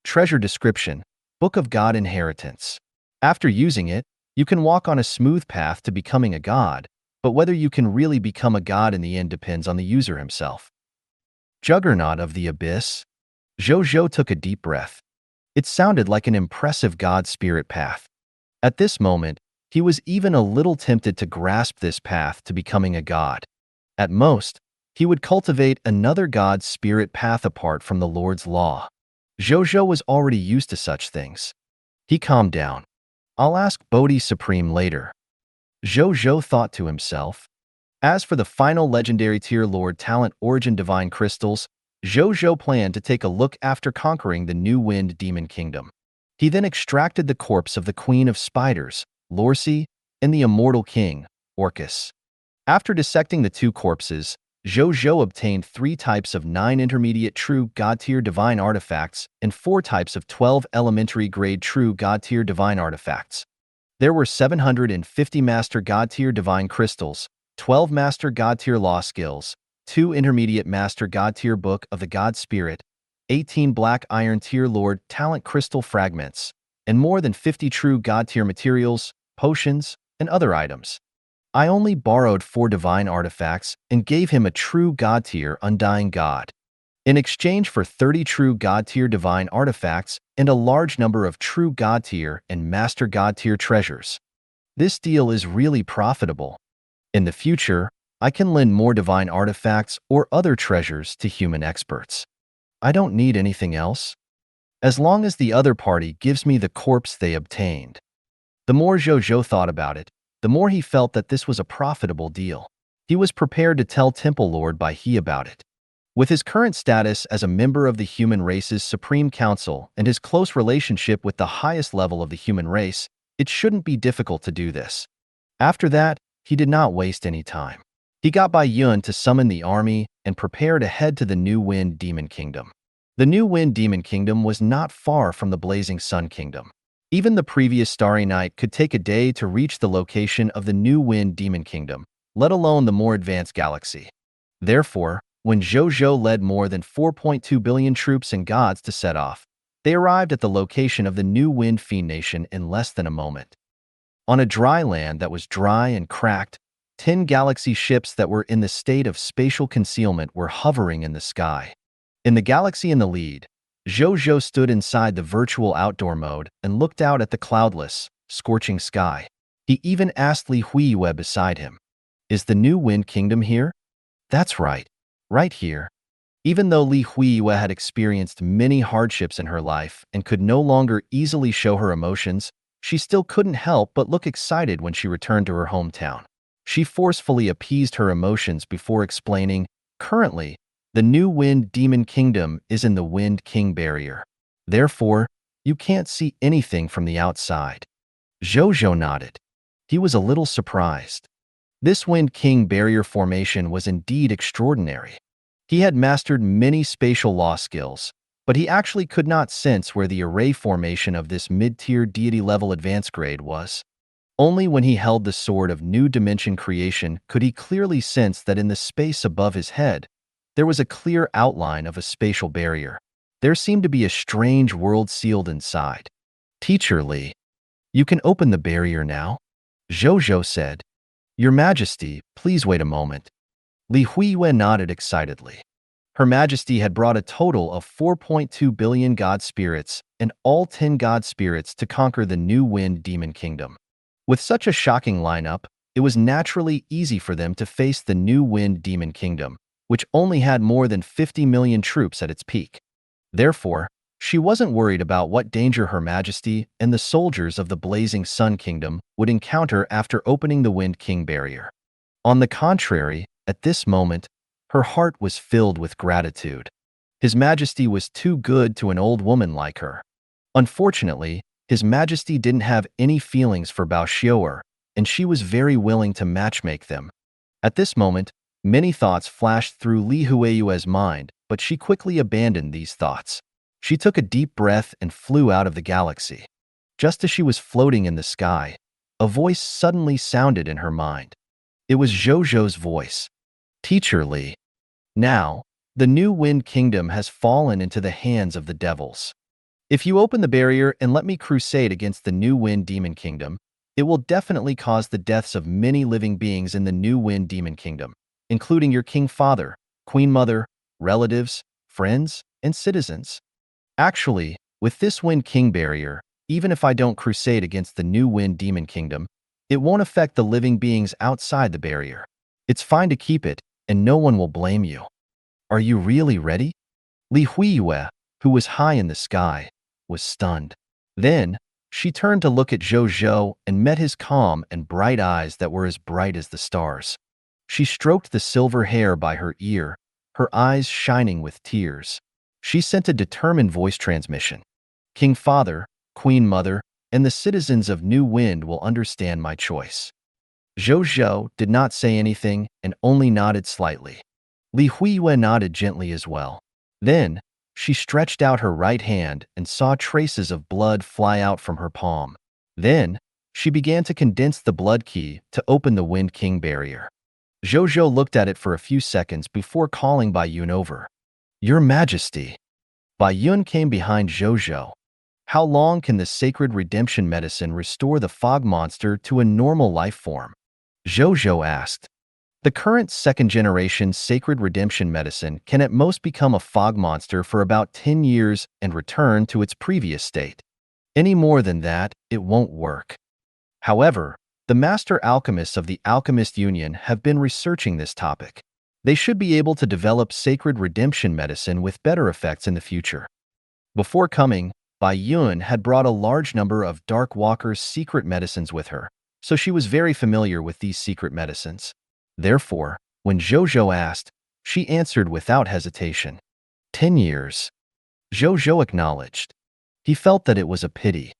Treasure description: Book of God Inheritance. After using it, you can walk on a smooth path to becoming a god, but whether you can really become a god in the end depends on the user himself. Juggernaut of the Abyss. Zhou Zhou took a deep breath. It sounded like an impressive god spirit path. At this moment, he was even a little tempted to grasp this path to becoming a god. At most, he would cultivate another god spirit path apart from the Lord's law. Zhou Zhou was already used to such things. He calmed down. I'll ask Bodhi Supreme later. Zhou Zhou thought to himself. As for the final legendary tier Lord Talent Origin Divine Crystals, Zhou Zhou planned to take a look after conquering the New Wind Demon Kingdom. He then extracted the corpse of the Queen of Spiders, Lorsi, and the Immortal King, Orcus. After dissecting the two corpses, Zhou Zhou obtained 3 types of 9 intermediate true God-tier divine artifacts and 4 types of 12 elementary grade true God-tier divine artifacts. There were 750 Master God-tier divine crystals, 12 Master God-tier law skills, 2 intermediate Master God-tier Book of the God Spirit, 18 Black Iron tier Lord Talent crystal fragments, and more than 50 true God-tier materials, potions, and other items. I only borrowed 4 divine artifacts and gave him a true God-tier Undying God. In exchange for 30 true God-tier divine artifacts and a large number of true God-tier and Master God-tier treasures. This deal is really profitable. In the future, I can lend more divine artifacts or other treasures to human experts. I don't need anything else. as long as the other party gives me the corpse they obtained. The more Zhou Zhou thought about it, the more he felt that this was a profitable deal. He was prepared to tell Temple Lord Bai He about it. With his current status as a member of the human race's Supreme Council and his close relationship with the highest level of the human race, it shouldn't be difficult to do this. After that, he did not waste any time. He got Bai Yun to summon the army and prepare to head to the New Wind Demon Kingdom. The New Wind Demon Kingdom was not far from the Blazing Sun Kingdom. Even the previous Starry Night could take a day to reach the location of the New Wind Demon Kingdom, let alone the more advanced galaxy. Therefore, when Zhou Zhou led more than 4.2 billion troops and gods to set off, they arrived at the location of the New Wind Fiend Nation in less than a moment. On a dry land that was dry and cracked, 10 galaxy ships that were in the state of spatial concealment were hovering in the sky. In the galaxy in the lead, Zhou Zhou stood inside the virtual outdoor mode and looked out at the cloudless, scorching sky. He even asked Li Huiyue beside him, "Is the New Wind Kingdom here?" "That's right. Right here." Even though Li Huiyue had experienced many hardships in her life and could no longer easily show her emotions, she still couldn't help but look excited when she returned to her hometown. She forcefully appeased her emotions before explaining, "Currently, the New Wind Demon Kingdom is in the Wind King barrier. Therefore, you can't see anything from the outside." Zhou Zhou nodded. He was a little surprised. This Wind King barrier formation was indeed extraordinary. He had mastered many spatial law skills, but he actually could not sense where the array formation of this mid-tier deity-level advanced grade was. Only when he held the sword of new dimension creation could he clearly sense that in the space above his head, there was a clear outline of a spatial barrier. There seemed to be a strange world sealed inside. "Teacher Li, you can open the barrier now," Zhou Zhou said. "Your Majesty, please wait a moment." Li Huiyue nodded excitedly. Her Majesty had brought a total of 4.2 billion god spirits and all 10 god spirits to conquer the New Wind Demon Kingdom. With such a shocking lineup, it was naturally easy for them to face the New Wind Demon Kingdom, which only had more than 50 million troops at its peak. Therefore, she wasn't worried about what danger Her Majesty and the soldiers of the Blazing Sun Kingdom would encounter after opening the Wind King barrier. On the contrary, at this moment, her heart was filled with gratitude. His Majesty was too good to an old woman like her. Unfortunately, His Majesty didn't have any feelings for Bao Xiu'er, and she was very willing to matchmake them. At this moment, many thoughts flashed through Li Huiyue's mind, but she quickly abandoned these thoughts. She took a deep breath and flew out of the galaxy. Just as she was floating in the sky, a voice suddenly sounded in her mind. It was Zhou Zhou's voice. "Teacher Li, now, the New Wind Kingdom has fallen into the hands of the devils. If you open the barrier and let me crusade against the New Wind Demon Kingdom, it will definitely cause the deaths of many living beings in the New Wind Demon Kingdom, including your King Father, Queen Mother, relatives, friends, and citizens. Actually, with this Wind King barrier, even if I don't crusade against the New Wind Demon Kingdom, it won't affect the living beings outside the barrier. It's fine to keep it, and no one will blame you. Are you really ready?" Li Huiyue, who was high in the sky, was stunned. Then, she turned to look at Zhou Zhou and met his calm and bright eyes that were as bright as the stars. She stroked the silver hair by her ear, her eyes shining with tears. She sent a determined voice transmission. "King Father, Queen Mother, and the citizens of New Wind will understand my choice." Zhou Zhou did not say anything and only nodded slightly. Li Huiyue nodded gently as well. Then, she stretched out her right hand and saw traces of blood fly out from her palm. Then, she began to condense the blood key to open the Wind King barrier. Zhou Zhou looked at it for a few seconds before calling Bai Yun over. "Your Majesty." Bai Yun came behind Zhou Zhou. "How long can the sacred redemption medicine restore the fog monster to a normal life form?" Zhou Zhou asked. "The current second-generation sacred redemption medicine can at most become a fog monster for about 10 years and return to its previous state. Any more than that, it won't work. However, the master alchemists of the Alchemist Union have been researching this topic. They should be able to develop sacred redemption medicine with better effects in the future." Before coming, Bai Yun had brought a large number of Dark Walker's secret medicines with her, so she was very familiar with these secret medicines. Therefore, when Zhou Zhou asked, she answered without hesitation. 10 years. Zhou Zhou acknowledged. He felt that it was a pity.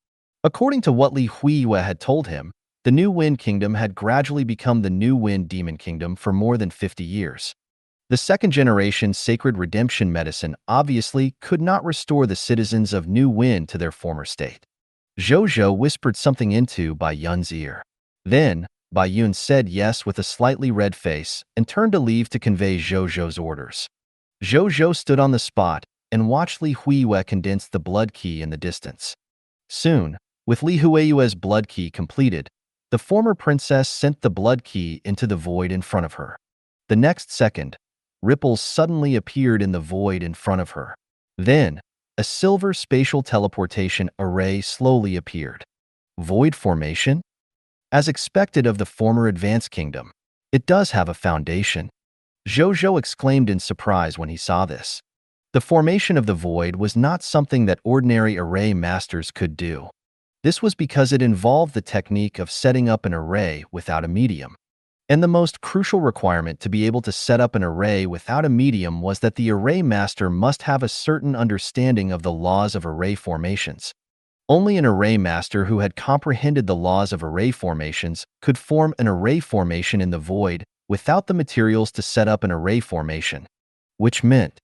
According to what Li Huiyue had told him, the New Wind Kingdom had gradually become the New Wind Demon Kingdom for more than 50 years. The second-generation Sacred Redemption medicine obviously could not restore the citizens of New Wind to their former state. Zhou Zhou whispered something into Bai Yun's ear. Then, Bai Yun said yes with a slightly red face and turned to leave to convey Zhou Zhou's orders. Zhou Zhou stood on the spot and watched Li Huiyue condense the blood key in the distance. Soon, with Li Huiyue's blood key completed, the former princess sent the blood key into the void in front of her. The next second, ripples suddenly appeared in the void in front of her. Then, a silver spatial teleportation array slowly appeared. Void formation? As expected of the former Advanced Kingdom, it does have a foundation. Zhou Zhou exclaimed in surprise when he saw this. The formation of the void was not something that ordinary array masters could do. This was because it involved the technique of setting up an array without a medium. And the most crucial requirement to be able to set up an array without a medium was that the array master must have a certain understanding of the laws of array formations. Only an array master who had comprehended the laws of array formations could form an array formation in the void without the materials to set up an array formation. Which meant,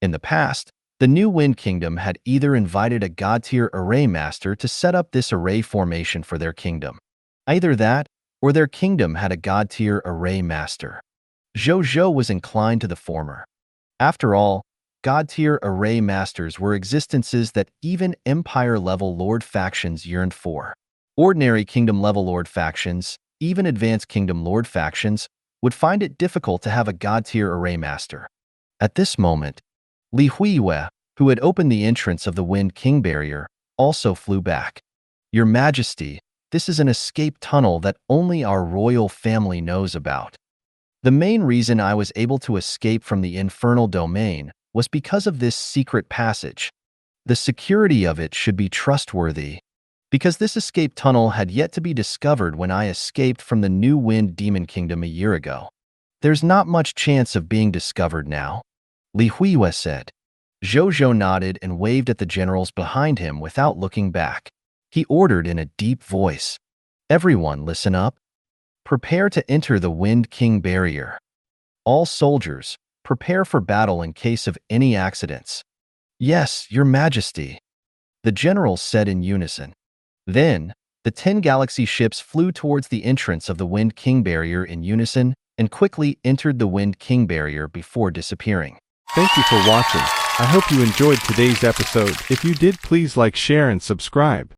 in the past, the New Wind Kingdom had either invited a god-tier array master to set up this array formation for their kingdom. Either that, or their kingdom had a god-tier array master. Zhou Zhou was inclined to the former. After all, god-tier array masters were existences that even empire-level lord factions yearned for. Ordinary kingdom-level lord factions, even advanced kingdom lord factions, would find it difficult to have a god-tier array master. At this moment, Li Huiyue, who had opened the entrance of the Wind King barrier, also flew back. Your Majesty, this is an escape tunnel that only our royal family knows about. The main reason I was able to escape from the infernal domain was because of this secret passage. The security of it should be trustworthy, because this escape tunnel had yet to be discovered when I escaped from the New Wind Demon Kingdom a year ago. There's not much chance of being discovered now, Li Huiyue said. Zhou Zhou nodded and waved at the generals behind him without looking back. He ordered in a deep voice, "Everyone listen up. Prepare to enter the Wind King barrier. All soldiers, prepare for battle in case of any accidents." "Yes, Your Majesty," the generals said in unison. Then, the 10 galaxy ships flew towards the entrance of the Wind King barrier in unison and quickly entered the Wind King barrier before disappearing. Thank you for watching. I hope you enjoyed today's episode. If you did, please like, share, and subscribe.